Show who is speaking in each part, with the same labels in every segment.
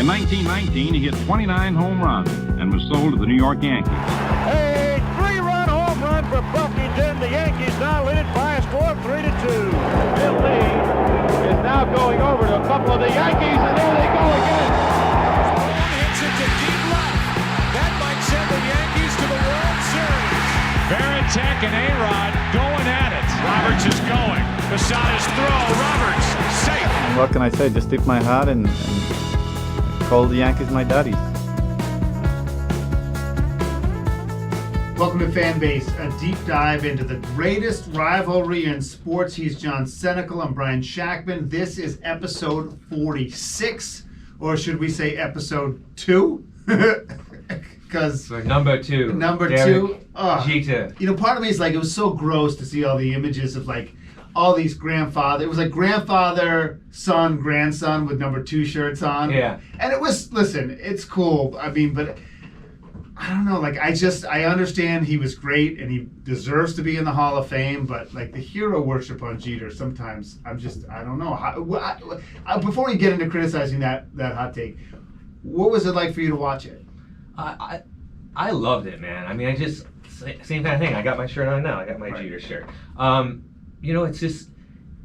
Speaker 1: In 1919, he hit 29 home runs and was sold to the New York Yankees.
Speaker 2: A three-run home run for Buffington. The Yankees now lead it by a score of 3-2.
Speaker 3: Bill Lee is now going over to a couple of the Yankees, and there they go again.
Speaker 4: Swoons hits it to deep left. That might send the Yankees to the World Series.
Speaker 5: Varitek and A-Rod going at it. Roberts is going. Posada's throw. Roberts safe.
Speaker 6: And what can I say? Just tip my hat and call the Yankees my daddies.
Speaker 7: Welcome to FANBASE, a deep dive into the greatest rivalry in sports. He's John Senecal. I'm Brian Shackman. This is episode 46, or should we say episode 2? Because
Speaker 8: number two. Jeter.
Speaker 7: You know, part of me is like, it was so gross to see all the images of like all these grandfather. It was like grandfather, son, grandson with number 2 shirts on.
Speaker 8: Yeah.
Speaker 7: And it was, listen, it's cool. I mean, but I don't know. Like, I understand he was great and he deserves to be in the Hall of Fame, but like the hero worship on Jeter, sometimes I don't know. Before we get into criticizing that hot take, what was it like for you to watch it?
Speaker 8: I loved it, man. I mean, I just, same kind of thing. I got my shirt on now. I got my Jeter shirt. You know, it's just,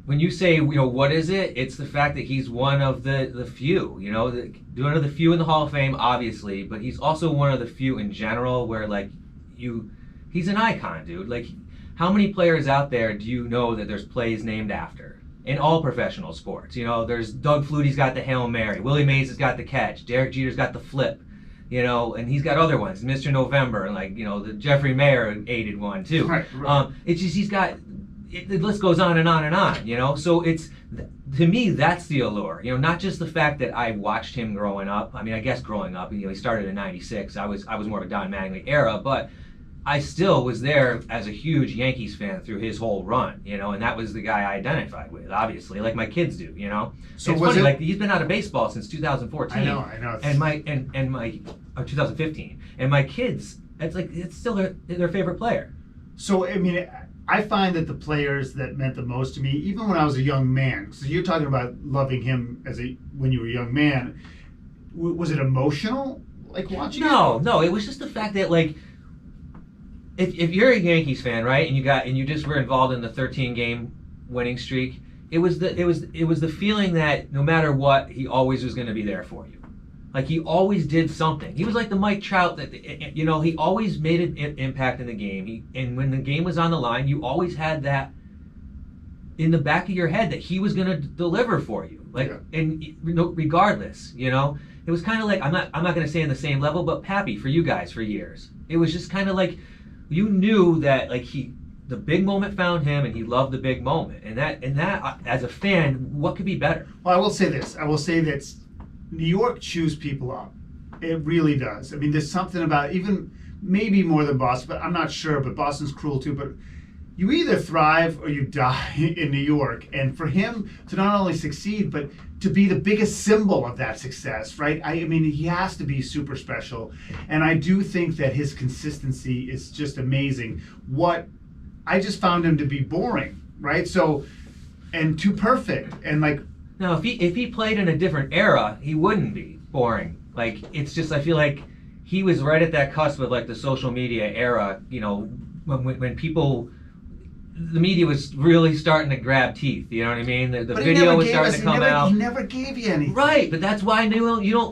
Speaker 8: when you say, you know, what is it? It's the fact that he's one of the few, you know, one of the few in the Hall of Fame, obviously, but he's also one of the few in general where, like, he's an icon, dude. Like, how many players out there do you know that there's plays named after? In all professional sports, you know, there's Doug Flutie's got the Hail Mary, Willie Mays has got the catch, Derek Jeter's got the flip, you know, and he's got other ones, Mr. November, and like, you know, the Jeffrey Mayer aided one too. Right. It's just, he's got, the list goes on and on and on, you know, so it's, to me, that's the allure, you know, not just the fact that I watched him growing up. I mean, I guess growing up, you know, he started in '96. I was more of a Don Mattingly era, but I still was there as a huge Yankees fan through his whole run, you know, and that was the guy I identified with, obviously, like my kids do, you know. So it's funny, like, he's been out of baseball since 2014.
Speaker 7: I know.
Speaker 8: And my 2015, and my kids, it's still their favorite player.
Speaker 7: So I mean, I find that the players that meant the most to me, even when I was a young man, so you're talking about loving him when you were a young man, was it emotional, like watching it?
Speaker 8: No, it was just the fact that, like, if you're a Yankees fan, right, and you just were involved in the 13-game winning streak, it was the feeling that no matter what, he always was going to be there for you. Like, he always did something. He was like the Mike Trout that, you know, he always made an impact in the game. And when the game was on the line, you always had that in the back of your head that he was going to deliver for you. Like, yeah. And regardless, you know, it was kind of like, I'm not going to say on the same level, but Pappy for you guys for years. It was just kind of like, you knew that, like, the big moment found him, and he loved the big moment. And that as a fan, what could be better?
Speaker 7: Well, I will say this. I will say that New York chews people up. It really does. I mean, there's something about, even maybe more than Boston, but I'm not sure, but Boston's cruel too. But you either thrive or you die in New York. And for him to not only succeed, but to be the biggest symbol of that success, right? I mean, he has to be super special. And I do think that his consistency is just amazing. I just found him to be boring, right? So, and too perfect. And like,
Speaker 8: now, if he played in a different era, he wouldn't be boring. Like, it's just, I feel like he was right at that cusp of, like, the social media era, you know, when people, the media was really starting to grab teeth, you know what I mean? The video was starting to come out.
Speaker 7: He never gave you anything.
Speaker 8: Right, but that's why I knew you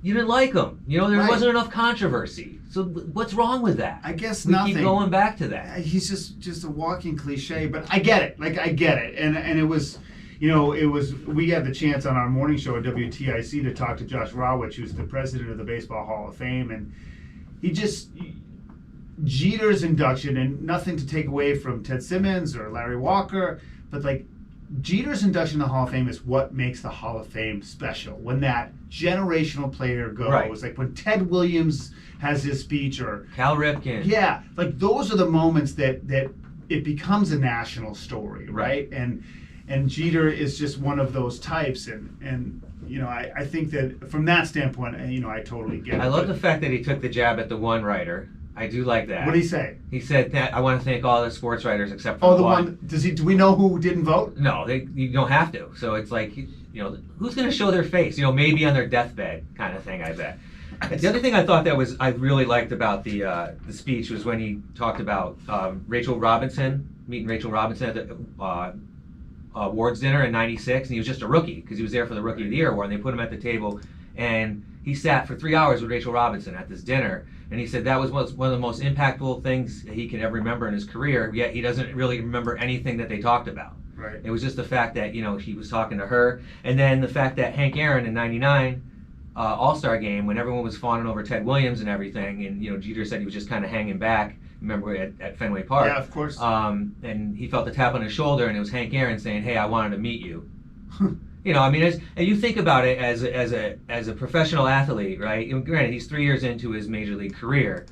Speaker 8: didn't like him. You know, there wasn't enough controversy. So what's wrong with that?
Speaker 7: I guess nothing.
Speaker 8: We keep going back to that.
Speaker 7: He's just a walking cliche, but I get it. Like, I get it. And it was, you know, we had the chance on our morning show at WTIC to talk to Josh Rawitch, who's the president of the Baseball Hall of Fame, and Jeter's induction, and nothing to take away from Ted Simmons or Larry Walker, but like, Jeter's induction to the Hall of Fame is what makes the Hall of Fame special. When that generational player goes, right. Like when Ted Williams has his speech, or
Speaker 8: Cal Ripken.
Speaker 7: Yeah, like those are the moments that it becomes a national story, right? And Jeter is just one of those types, and you know, I think that from that standpoint, you know, I totally get it.
Speaker 8: I love the fact that he took the jab at the one writer. I do like that.
Speaker 7: What did he say?
Speaker 8: He said that I want to thank all the sports writers except for
Speaker 7: the one. Do we know who didn't vote?
Speaker 8: No, you don't have to. So it's like, who's going to show their face? Maybe on their deathbed kind of thing. I bet. The other thing I thought I really liked about the speech was when he talked about meeting Rachel Robinson at the awards dinner in '96, and he was just a rookie because he was there for the Rookie of the Year award, and they put him at the table, and he sat for 3 hours with Rachel Robinson at this dinner, and he said that was one of the most impactful things that he can ever remember in his career, yet he doesn't really remember anything that they talked about.
Speaker 7: Right.
Speaker 8: It was just the fact that, he was talking to her, and then the fact that Hank Aaron in '99 All-Star game, when everyone was fawning over Ted Williams and everything, and Jeter said he was just kind of hanging back. Remember at Fenway Park?
Speaker 7: Yeah, of course.
Speaker 8: And he felt a tap on his shoulder, and it was Hank Aaron saying, "Hey, I wanted to meet you." And you think about it as a professional athlete, right? Granted, he's 3 years into his major league career.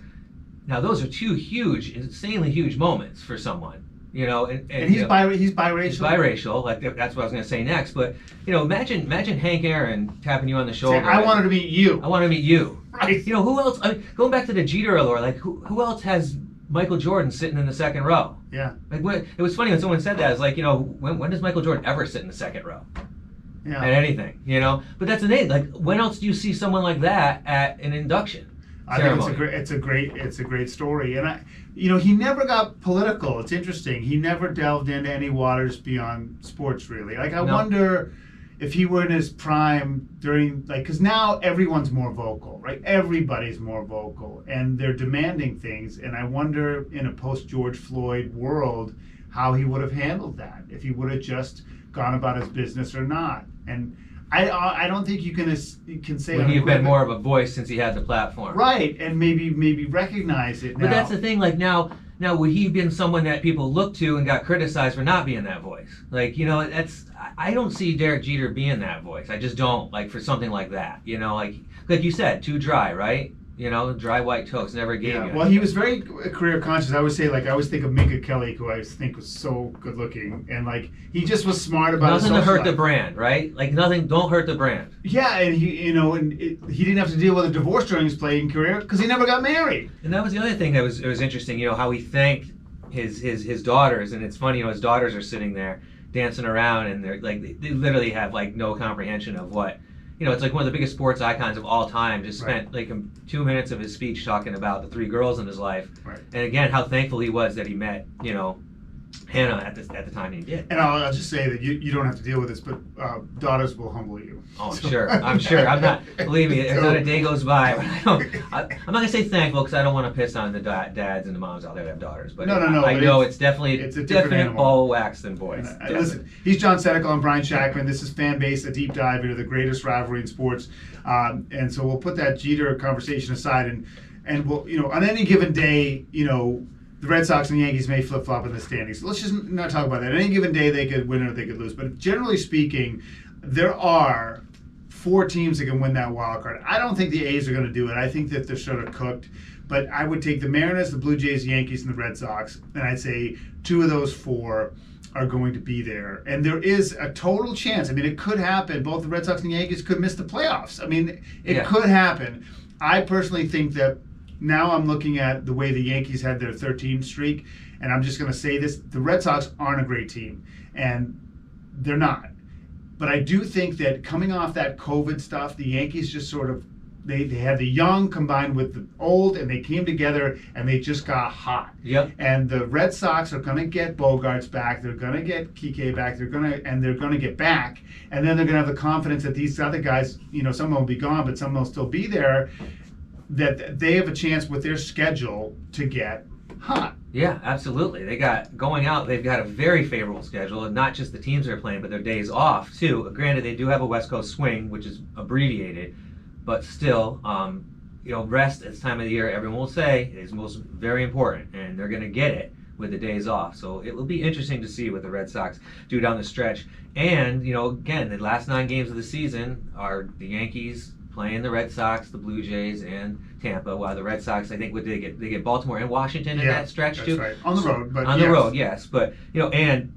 Speaker 8: Now, those are two huge, insanely huge moments for someone. And
Speaker 7: he's biracial.
Speaker 8: He's biracial. Like that's what I was going to say next. But imagine Hank Aaron tapping you on the shoulder.
Speaker 7: Say, I wanted to meet you.
Speaker 8: I want to meet you.
Speaker 7: Right.
Speaker 8: Who else? Going back to the Jeter allure, like who else has Michael Jordan sitting in the second row?
Speaker 7: Yeah.
Speaker 8: Like it was funny when someone said that. It's like when does Michael Jordan ever sit in the second row?
Speaker 7: Yeah.
Speaker 8: At anything, But that's the thing. Like when else do you see someone like that at an induction?
Speaker 7: I think it's a great story, and he never got political. It's interesting. He never delved into any waters beyond sports, really. Like I wonder if he were in his prime during because now everyone's more vocal, right? Everybody's more vocal, and they're demanding things. And I wonder in a post George Floyd world how he would have handled that, if he would have just gone about his business or not. And I don't think you can say.
Speaker 8: Would he have been more of a voice since he had the platform?
Speaker 7: Right, and maybe recognize it now.
Speaker 8: But that's the thing. Like now would he have been someone that people looked to and got criticized for not being that voice? Like I don't see Derek Jeter being that voice. I just don't for something like that. Like you said, too dry, right? Dry white toast never gave you.
Speaker 7: Well, he was very career conscious. I always say, I always think of Minka Kelly, who I think was so good looking, and he just was smart about
Speaker 8: nothing
Speaker 7: his
Speaker 8: to hurt
Speaker 7: life.
Speaker 8: the brand, right? Nothing, don't hurt the brand.
Speaker 7: Yeah, and he didn't have to deal with a divorce during his playing career because he never got married.
Speaker 8: And that was the other thing that was interesting. How he thanked his daughters, and it's funny. His daughters are sitting there dancing around, and they're they literally have no comprehension of what. It's like one of the biggest sports icons of all time. Just spent 2 minutes of his speech talking about the 3 girls in his life, and again how thankful he was that he met Hannah at the time he did.
Speaker 7: And I'll just say that you don't have to deal with this, but daughters will humble you.
Speaker 8: Oh, I'm sure. I'm sure. I'm not. Believe me, there's not a day goes by. I'm not gonna say thankful because I don't want to piss on the dads and the moms out there that have daughters. But
Speaker 7: no.
Speaker 8: I know it's definitely
Speaker 7: a definite
Speaker 8: ball wax than boys.
Speaker 7: Listen, he's John Senecal. I'm Brian Shackman. This is FanBase, a deep dive into the greatest rivalry in sports. And so we'll put that Jeter conversation aside, and we'll on any given day, the Red Sox and the Yankees may flip-flop in the standings. Let's just not talk about that. Any given day, they could win or they could lose. But generally speaking, there are 4 teams that can win that wild card. I don't think the A's are going to do it. I think that they're sort of cooked. But I would take the Mariners, the Blue Jays, the Yankees, and the Red Sox. And I'd say 2 of those 4 are going to be there. And there is a total chance. I mean, it could happen. Both the Red Sox and the Yankees could miss the playoffs. I mean, it could happen. I personally think that now I'm looking at the way the Yankees had their 13 streak, and I'm just going to say this. The Red Sox aren't a great team, and they're not. But I do think that coming off that COVID stuff, the Yankees just sort of, they had the young combined with the old, and they came together, and they just got hot.
Speaker 8: Yep.
Speaker 7: And the Red Sox are going to get Bogarts back. They're going to get Kike back. They're going to get back. And then they're going to have the confidence that these other guys, some of them will be gone, but some will still be there, that they have a chance with their schedule to get hot.
Speaker 8: Yeah, absolutely. They've got a very favorable schedule, and not just the teams they're playing, but their days off too. Granted, they do have a West Coast swing, which is abbreviated, but still, rest at this time of the year, everyone will say, is very important, and they're going to get it with the days off. So it will be interesting to see what the Red Sox do down the stretch. And, again, the last 9 games of the season are the Yankees playing the Red Sox, the Blue Jays, and Tampa. While the Red Sox, I think, they get Baltimore and Washington in that stretch too.
Speaker 7: Right. On the road, but
Speaker 8: on the road, yes. But and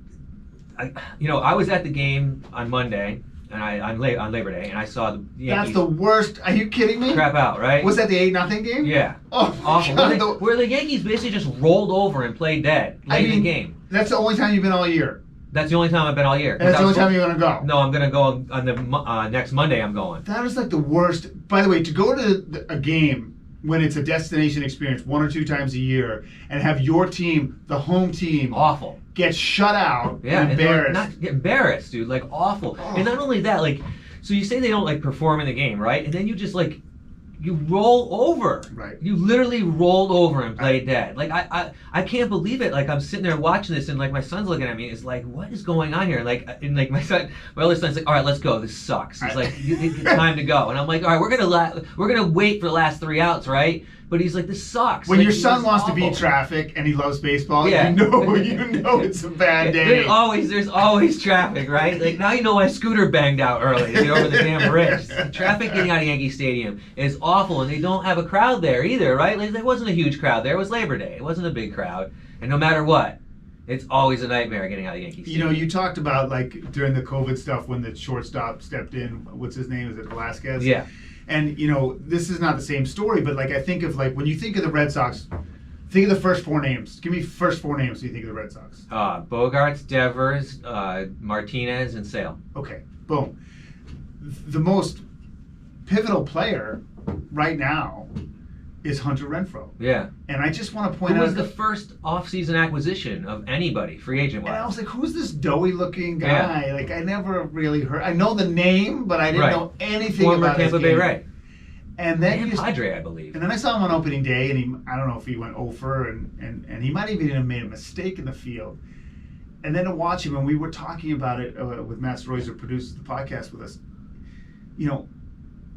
Speaker 8: I was at the game on Monday, and on Labor Day, and I saw the Yankees.
Speaker 7: That's the worst. Are you kidding me?
Speaker 8: Crap out, right?
Speaker 7: Was that the 8-0 game?
Speaker 8: Yeah.
Speaker 7: Oh,
Speaker 8: awful.
Speaker 7: God,
Speaker 8: Where the Yankees basically just rolled over and played dead late in the game.
Speaker 7: That's the only time you've been all year.
Speaker 8: That's the only time I've been all year.
Speaker 7: And that's the only time you're going to go?
Speaker 8: No, I'm going to go on the next Monday. I'm going.
Speaker 7: That is like the worst. By the way, to go to a game when it's a destination experience 1 or 2 times a year and have your team, the home team,
Speaker 8: Awful.
Speaker 7: get shut out,
Speaker 8: Yeah,
Speaker 7: and embarrassed.
Speaker 8: Not get embarrassed, dude. Like awful.
Speaker 7: Oh.
Speaker 8: And not only that, like, so you say they don't like perform in the game, right? And then you just like you roll over.
Speaker 7: Right.
Speaker 8: You literally rolled over and played dead. Like I can't believe it. Like I'm sitting there watching this and like my son's looking at me. It's like, what is going on here? Like my other son's like, all right, let's go. This sucks. He's like, it's time to go. And I'm like, all right, we're gonna wait for the last 3 outs, right? But he's like, this sucks.
Speaker 7: When
Speaker 8: like,
Speaker 7: your son wants to
Speaker 8: awful.
Speaker 7: beat traffic and he loves baseball,
Speaker 8: Yeah.
Speaker 7: you know it's a bad day.
Speaker 8: There's always traffic, right? Like now you know why Scooter banged out early to get over the damn bridge. Traffic getting out of Yankee Stadium is awful, and they don't have a crowd there either, right? Like, there wasn't a huge crowd there. It was Labor Day. It wasn't a big crowd, and no matter what, it's always a nightmare getting out of Yankee Stadium.
Speaker 7: You know, you talked about like during the COVID stuff when the shortstop stepped in. What's his name? Is it Velasquez?
Speaker 8: Yeah.
Speaker 7: And you know, this is not the same story, but like I think of like when you think of the Red Sox, think of the first 4 names. Give me first 4 names. So you think of the Red Sox?
Speaker 8: Bogarts, Devers, Martinez, and Sale.
Speaker 7: Okay, boom. The most pivotal player right now is Hunter Renfroe.
Speaker 8: Yeah.
Speaker 7: And I just want to point
Speaker 8: Who
Speaker 7: out
Speaker 8: was the first off-season acquisition of anybody, free agent-wise?
Speaker 7: and I was like, who's this doughy-looking guy?
Speaker 8: Yeah.
Speaker 7: Like I never really heard. I know the name, but I didn't
Speaker 8: Right.
Speaker 7: know anything
Speaker 8: Former
Speaker 7: about
Speaker 8: Tampa
Speaker 7: his
Speaker 8: Bay
Speaker 7: game.
Speaker 8: Ray.
Speaker 7: And then
Speaker 8: And
Speaker 7: you
Speaker 8: Padre, I believe.
Speaker 7: And then I saw him on opening day, and I don't know if he went over, and he might even have made a mistake in the field. And then to watch him, and we were talking about it with Matt Royce, who produces the podcast with us. You know,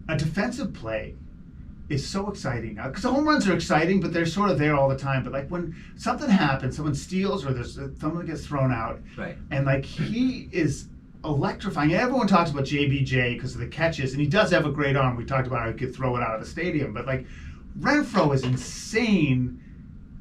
Speaker 7: a defensive play is so exciting now because the home runs are exciting, but they're sort of there all the time. But like when something happens, someone steals or there's someone gets thrown out,
Speaker 8: Right.
Speaker 7: and like he is electrifying. Everyone talks about JBJ because of the catches, and he does have a great arm. We talked about how he could throw it out of the stadium, but like Renfroe is insane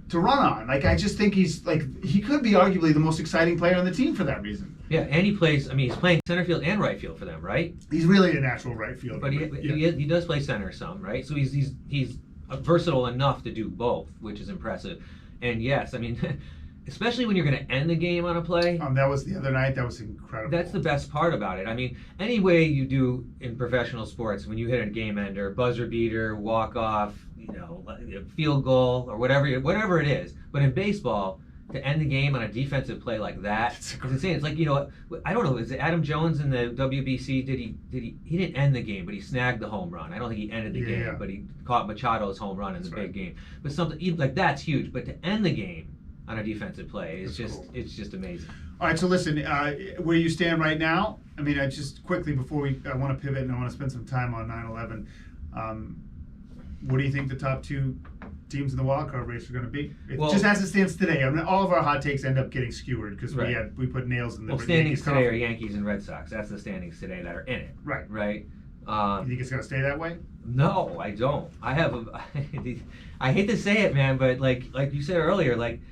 Speaker 7: to run on. Like I just think he's like he could be arguably the most exciting player on the team for that reason.
Speaker 8: Yeah, and he plays. I mean, he's playing center field and right field for them, right?
Speaker 7: He's really a natural right fielder.
Speaker 8: But he does play center some, right? So he's versatile enough to do both, which is impressive. And yes, I mean, especially when you're going to end the game on a play.
Speaker 7: That was the other night. That was incredible.
Speaker 8: That's the best part about it. I mean, any way you do in professional sports, when you hit a game ender, buzzer beater, walk off, you know, field goal or whatever it is. But in baseball, to end the game on a defensive play like that, it's insane. It's like, you know, I don't know, is it Adam Jones in the WBC? He didn't end the game, but he snagged the home run. I don't think he ended the game, but he caught Machado's home run in the big game. But something like that's huge. But to end the game on a defensive play is it's just amazing.
Speaker 7: All right, so listen, where you stand right now, I mean, I just quickly before I want to pivot and I want to spend some time on 9/11. What do you think the top 2 teams in the wildcard race are going to be? Just as it stands today. I mean, all of our hot takes end up getting skewered because we put nails in the
Speaker 8: standings today are Yankees and Red Sox. That's the standings today that are in it.
Speaker 7: Right.
Speaker 8: Right.
Speaker 7: You think it's going to stay that way?
Speaker 8: No, I don't. I hate to say it, man, but like you said earlier, like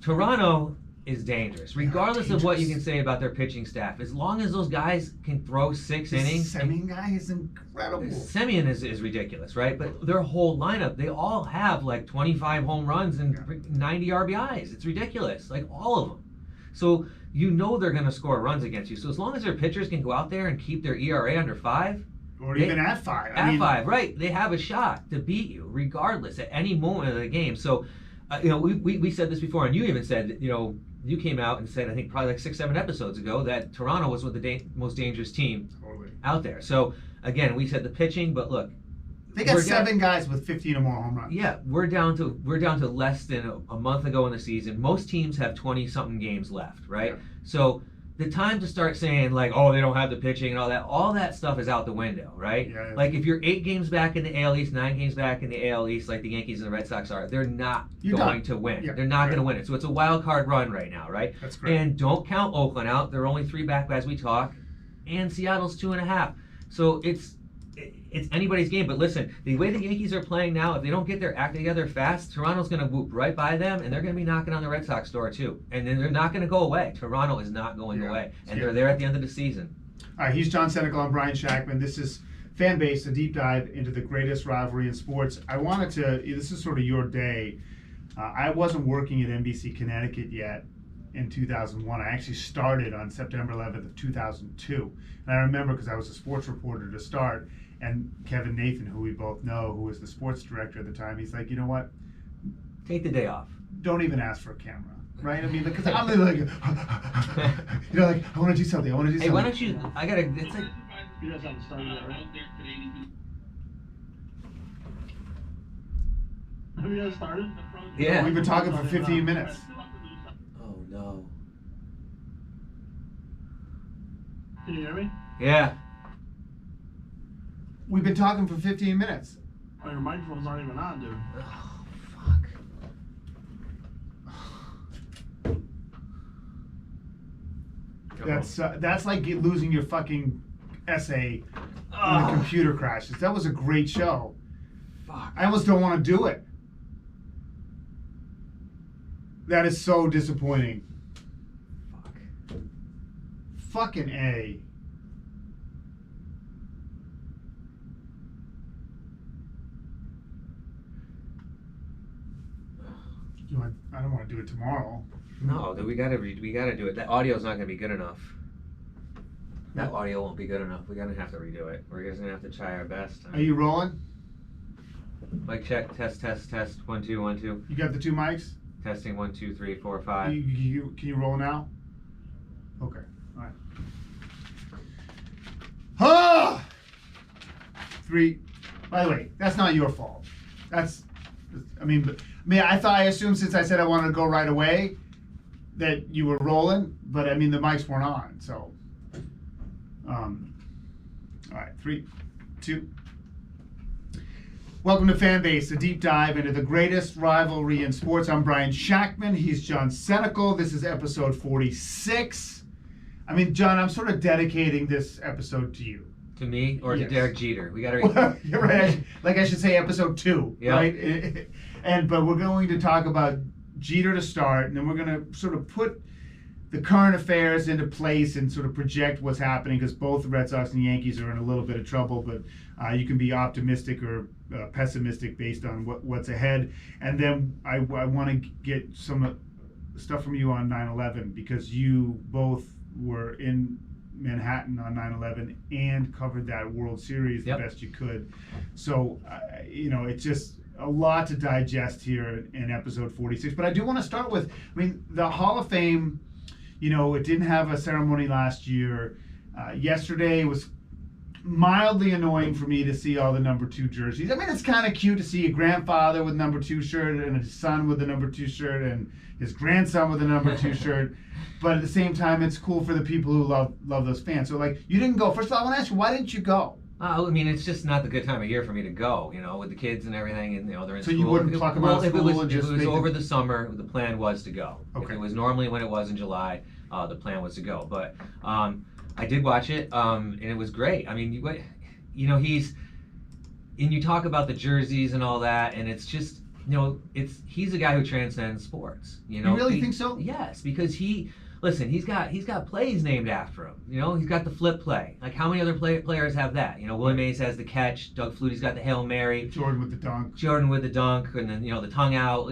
Speaker 8: Toronto is dangerous, regardless of what you can say about their pitching staff. As long as those guys can throw 6 innings.
Speaker 7: Semien guy is incredible.
Speaker 8: Semien is ridiculous, right? But their whole lineup, they all have like 25 home runs and 90 RBIs. It's ridiculous, like all of them. So you know they're going to score runs against you. So as long as their pitchers can go out there and keep their ERA under 5,
Speaker 7: or even at 5.
Speaker 8: At 5, right? They have a shot to beat you, regardless, at any moment of the game. So, you know, we said this before, and you even said, you know, you came out and said, I think probably like 6-7 episodes ago, that Toronto was the most dangerous team out there. So again, we said the pitching, but look,
Speaker 7: they got 7 guys with 15 or more home runs.
Speaker 8: Yeah, we're down to less than a month ago in the season. Most teams have 20-something games left, right? Yeah. So the time to start saying like, oh, they don't have the pitching and all that stuff is out the window, right? Yeah. Like if you're 8 games back in the AL East, 9 games back in the AL East, like the Yankees and the Red Sox are, they're not going to win. Yeah, they're not going to win it. So it's a wild card run right now, right?
Speaker 7: That's great.
Speaker 8: And don't count Oakland out. They're only 3 back as we talk, and Seattle's 2.5. So it's anybody's game. But listen, the way the Yankees are playing now, if they don't get their act together fast, Toronto's going to whoop right by them, and they're going to be knocking on the Red Sox door too. And then they're not going to go away. Toronto is not going away, and they're there at the end of the season.
Speaker 7: All right, he's John Senecal. I'm Brian Shackman. This is FanBase, a deep dive into the greatest rivalry in sports. I wanted to, this is sort of your day. I wasn't working at NBC Connecticut yet, in 2001. I actually started on September 11th of 2002. And I remember because I was a sports reporter to start, and Kevin Nathan, who we both know, who was the sports director at the time, he's like, you know what?
Speaker 8: Take the day off.
Speaker 7: Don't even ask for a camera. Right? I mean, because I'm like, you know, like, I want to do something. I want to do something.
Speaker 8: Hey, why don't you? I gotta. It's like.
Speaker 9: You guys haven't started yet, right? Have you guys started?
Speaker 8: Yeah.
Speaker 7: We've been talking for 15 minutes.
Speaker 8: Oh no.
Speaker 9: Can you hear me?
Speaker 8: Yeah.
Speaker 7: We've been talking for 15 minutes.
Speaker 9: Oh, your microphone's not even on, dude.
Speaker 8: Oh fuck.
Speaker 7: That's like losing your fucking essay when the computer crashes. That was a great show.
Speaker 8: Fuck.
Speaker 7: I almost don't want to do it. That is so disappointing.
Speaker 8: Fuck.
Speaker 7: Fucking A. I don't want to do it tomorrow.
Speaker 8: No, we gotta do it. That audio's not gonna be good enough. That audio won't be good enough. We're gonna have to redo it. We're just gonna have to try our best.
Speaker 7: Are you rolling?
Speaker 8: Mic check. Test. 1 2 1 2.
Speaker 7: You got the two mics?
Speaker 8: Testing 1 2 3 4 5.
Speaker 7: Can you roll now? Okay. All right. Ah! 3. By the way, that's not your fault. I assumed since I said I wanted to go right away that you were rolling, but I mean the mics weren't on, so. All right, 3, 2. Welcome to FANBASE, a deep dive into the greatest rivalry in sports. I'm Brian Shackman. He's John Senecal. This is episode 46. I mean, John, I'm sort of dedicating this episode to you.
Speaker 8: To me or
Speaker 7: Yes.
Speaker 8: to Derek Jeter? We gotta.
Speaker 7: Well, you're right. Like I should say episode 2,
Speaker 8: Yep.
Speaker 7: right? But we're going to talk about Jeter to start, and then we're going to sort of put the current affairs into place and sort of project what's happening, because both the Red Sox and the Yankees are in a little bit of trouble, but you can be optimistic or pessimistic based on what's ahead. And then I want to get some stuff from you on 9/11, because you both were in Manhattan on 9/11 and covered that World Series the best you could. So, it's just a lot to digest here in episode 46. But I do want to start with, the Hall of Fame, it didn't have a ceremony last year. Yesterday was mildly annoying for me to see all the number 2 jerseys. It's kind of cute to see a grandfather with number 2 shirt and his son with the number 2 shirt and his grandson with the number 2 shirt. But at the same time, it's cool for the people who love those fans. So, you didn't go. First of all, I want to ask you, why didn't you go?
Speaker 8: It's just not the good time of year for me to go, with the kids and everything, and, they're in school.
Speaker 7: So you wouldn't pluck them out of school and just
Speaker 8: if it was over the summer, the plan was to go.
Speaker 7: Okay.
Speaker 8: If it was normally when it was in July, the plan was to go. But I did watch it, and it was great. He's, and you talk about the jerseys and all that, and it's just, he's a guy who transcends sports. You
Speaker 7: really think so?
Speaker 8: Yes, because he's got plays named after him. He's got the flip play. Like, how many other players have that? Willie Mays has the catch. Doug Flutie's got the Hail Mary.
Speaker 7: Jordan with the dunk, and
Speaker 8: then the tongue out.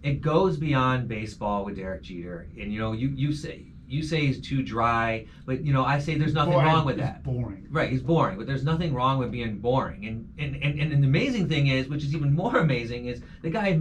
Speaker 8: It goes beyond baseball with Derek Jeter. And you say he's too dry, but I say there's nothing wrong with that.
Speaker 7: He's boring.
Speaker 8: Right, he's boring, but there's nothing wrong with being boring. And the amazing thing is, which is even more amazing, is the guy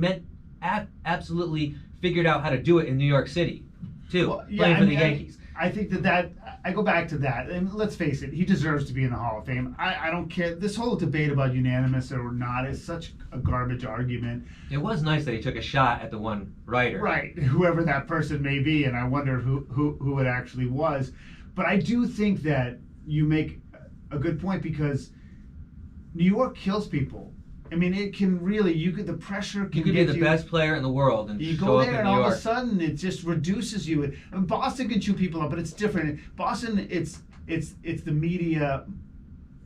Speaker 8: absolutely figured out how to do it in New York City, too, playing for the Yankees.
Speaker 7: I think that I go back to that, and let's face it, he deserves to be in the Hall of Fame. I don't care. This whole debate about unanimous or not is such a garbage argument.
Speaker 8: It was nice that he took a shot at the one writer.
Speaker 7: Right, whoever that person may be, and I wonder who it actually was. But I do think that you make a good point, because New York kills people. It can really, the pressure can
Speaker 8: You could be the best player in the world and
Speaker 7: you
Speaker 8: show
Speaker 7: go
Speaker 8: up
Speaker 7: there
Speaker 8: in
Speaker 7: and
Speaker 8: New
Speaker 7: all
Speaker 8: York.
Speaker 7: of a sudden it just reduces you. Boston can chew people up, but it's different. Boston, it's the media,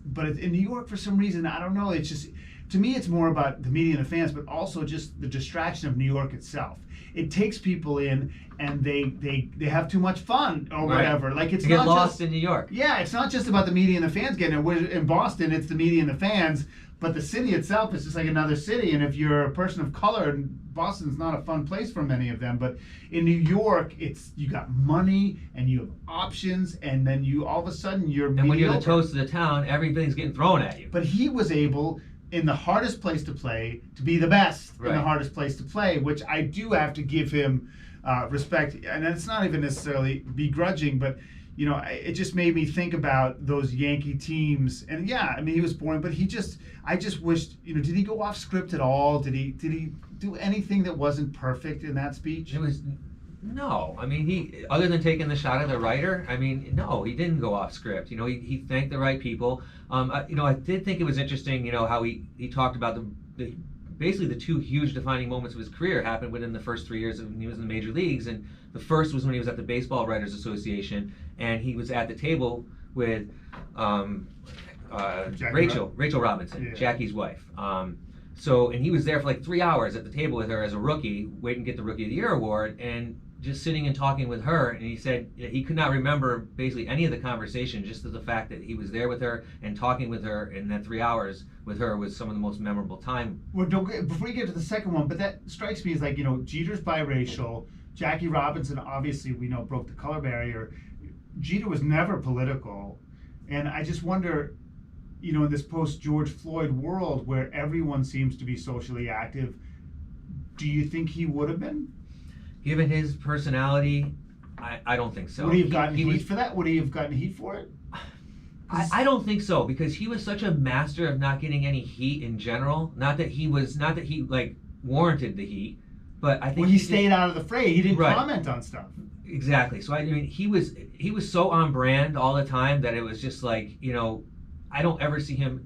Speaker 7: but in New York, for some reason, I don't know, it's just to me, it's more about the media and the fans, but also just the distraction of New York itself. It takes people in, and they have too much fun or whatever. Like it's
Speaker 8: to get
Speaker 7: not
Speaker 8: lost
Speaker 7: just
Speaker 8: in New York.
Speaker 7: Yeah, it's not just about the media and the fans getting it. In Boston, it's the media and the fans, but the city itself is just like another city. And if you're a person of color, Boston's not a fun place for many of them. But in New York, you got money and you have options, and then you all of a sudden you're
Speaker 8: And
Speaker 7: mediocre.
Speaker 8: when you're the toast of the town, everything's getting thrown at you.
Speaker 7: But he was able, in the hardest place to play, to be the best in the
Speaker 8: Right.
Speaker 7: hardest place to play, which I do have to give him respect. And it's not even necessarily begrudging, but it just made me think about those Yankee teams. And yeah, I mean, he was boring, but I just wished, did he go off script at all? Did he do anything that wasn't perfect in that speech?
Speaker 8: It was no. I mean, he other than taking the shot at the writer. I mean, no, he didn't go off script. He thanked the right people. I did think it was interesting. How he talked about the basically the two huge defining moments of his career happened within the first 3 years when he was in the major leagues. And the first was when he was at the Baseball Writers Association, and he was at the table with Rachel Robinson,
Speaker 7: Yeah.
Speaker 8: Jackie's wife. And he was there for like 3 hours at the table with her as a rookie, waiting to get the Rookie of the Year award, and just sitting and talking with her. And he said he could not remember basically any of the conversation, just the fact that he was there with her and talking with her, and that 3 hours with her was some of the most memorable time.
Speaker 7: Well, before you get to the second one, but that strikes me as like, Jeter's biracial. Jackie Robinson, obviously, we know, broke the color barrier. Jeter was never political. And I just wonder, in this post-George Floyd world where everyone seems to be socially active, do you think he would have been?
Speaker 8: Given his personality, I don't think so.
Speaker 7: Would he have gotten heat for that? Would he have gotten heat for it?
Speaker 8: I don't think so, because he was such a master of not getting any heat in general. Not that he like warranted the heat, but I think
Speaker 7: he stayed out of the fray. He didn't
Speaker 8: Right.
Speaker 7: comment on stuff.
Speaker 8: Exactly. So I mean, he was so on brand all the time that it was just like, I don't ever see him,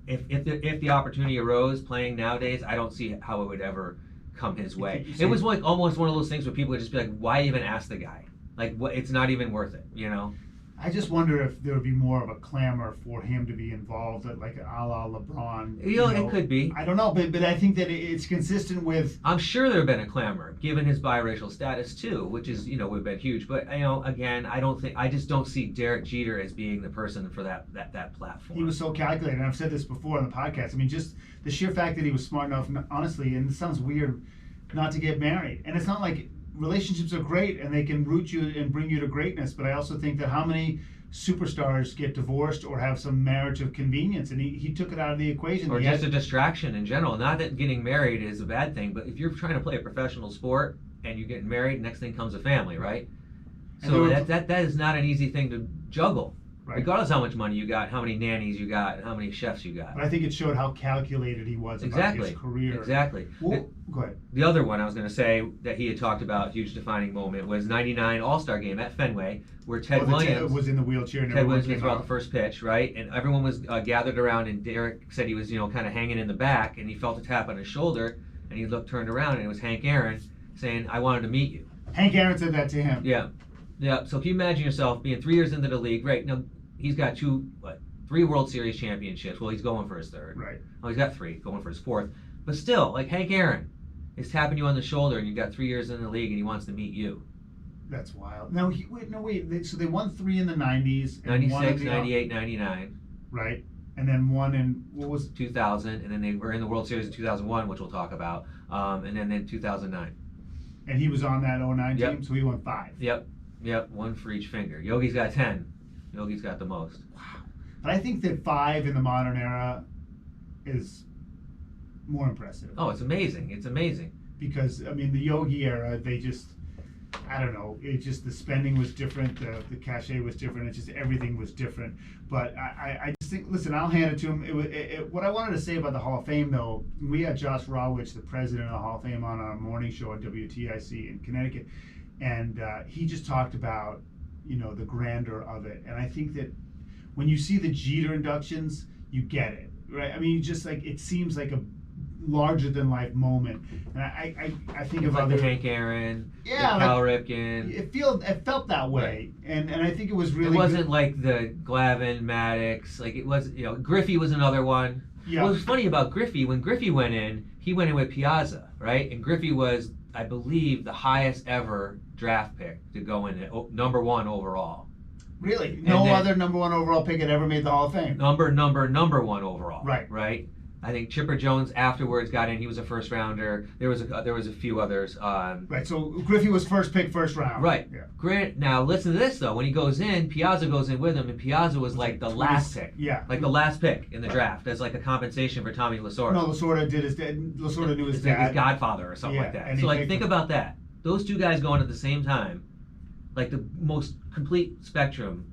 Speaker 8: if the opportunity arose playing nowadays, I don't see how it would ever come his way. It was like almost one of those things where people would just be like, why even ask the guy? Like, what? It's not even worth it,
Speaker 7: I just wonder if there would be more of a clamor for him to be involved, like a la LeBron.
Speaker 8: It could be.
Speaker 7: I don't know, but I think that it's consistent with.
Speaker 8: I'm sure there have been a clamor, given his biracial status too, which is would have been huge. But again, I just don't see Derek Jeter as being the person for that platform.
Speaker 7: He was so calculated, and I've said this before on the podcast. I mean, just the sheer fact that he was smart enough, honestly, and it sounds weird, not to get married. And it's not like relationships are great and they can root you and bring you to greatness, but I also think that how many superstars get divorced or have some marriage of convenience, and he took it out of the equation.
Speaker 8: Or just a distraction in general. Not that getting married is a bad thing, but if you're trying to play a professional sport and you're getting married, next thing comes a family, right? So that is not an easy thing to juggle. Right. Regardless how much money you got, how many nannies you got, and how many chefs you got.
Speaker 7: But I think it showed how calculated he was about his career.
Speaker 8: Exactly.
Speaker 7: Well, go ahead.
Speaker 8: The other one I was going to say that he had talked about, huge defining moment, was '99 All-Star Game at Fenway, where Ted Williams
Speaker 7: was in the wheelchair. And
Speaker 8: Ted Williams came out the first pitch, right? And everyone was gathered around, and Derek said he was, kind of hanging in the back, and he felt a tap on his shoulder, and he turned around, and it was Hank Aaron saying, "I wanted to meet you."
Speaker 7: Hank Aaron said that to him.
Speaker 8: Yeah. So if you imagine yourself being 3 years into the league, right? Now, he's got 3 World Series championships. Well, he's going for his third.
Speaker 7: Right.
Speaker 8: Oh, he's got 3, going for his 4th. But still, like Hank Aaron is tapping you on the shoulder, and you've got 3 years in the league, and he wants to meet you.
Speaker 7: That's wild. No, wait. So they won 3 in the 90s. And
Speaker 8: 96, 98, 99.
Speaker 7: Right. And then one in, what was
Speaker 8: 2000, and then they were in the World Series in 2001, which we'll talk about, and then 2009.
Speaker 7: And he was on that 09
Speaker 8: Yep.
Speaker 7: team, so he won 5.
Speaker 8: Yep, 1 for each finger. Yogi's got 10. Yogi's got the most.
Speaker 7: Wow. But I think that 5 in the modern era is more impressive.
Speaker 8: Oh, it's amazing. It's amazing.
Speaker 7: Because, I mean, the Yogi era, they just, I don't know, it just, the spending was different, the cachet was different, it just, everything was different. But I just think, listen, I'll hand it to him. What I wanted to say about the Hall of Fame, though, we had Josh Rawitch, the president of the Hall of Fame, on our morning show at WTIC in Connecticut. And he just talked about, the grandeur of it. And I think that when you see the Jeter inductions, you get it, right? I mean, just like, it seems like larger than life moment. And I think of
Speaker 8: like
Speaker 7: other
Speaker 8: the Hank Aaron,
Speaker 7: Yeah,
Speaker 8: the Cal Ripken.
Speaker 7: it felt that way, and I think it was really
Speaker 8: It wasn't
Speaker 7: good.
Speaker 8: like the Glavine, Maddox. Like it was, Griffey was another one.
Speaker 7: Yeah.
Speaker 8: What was funny about Griffey, when Griffey went in, he went in with Piazza, right? And Griffey was, I believe, the highest ever draft pick to go in at number 1 overall.
Speaker 7: Really, no other number 1 overall pick had ever made the Hall of Fame.
Speaker 8: Number 1 overall.
Speaker 7: Right.
Speaker 8: Right. I think Chipper Jones afterwards got in. He was a first rounder. There was a few others.
Speaker 7: Right. So Griffey was first pick, first round.
Speaker 8: Right.
Speaker 7: Yeah.
Speaker 8: Grant. Now listen to this though. When he goes in, Piazza goes in with him, and Piazza was like the last pick.
Speaker 7: Yeah.
Speaker 8: Like the last pick in the draft as like a compensation for Tommy Lasorda.
Speaker 7: No, Lasorda did his dad. Lasorda knew his
Speaker 8: It's like
Speaker 7: dad.
Speaker 8: his godfather or something
Speaker 7: Yeah,
Speaker 8: like that.
Speaker 7: and
Speaker 8: So
Speaker 7: he
Speaker 8: like
Speaker 7: picked
Speaker 8: think
Speaker 7: him.
Speaker 8: about that. Those two guys going at the same time, like the most complete spectrum,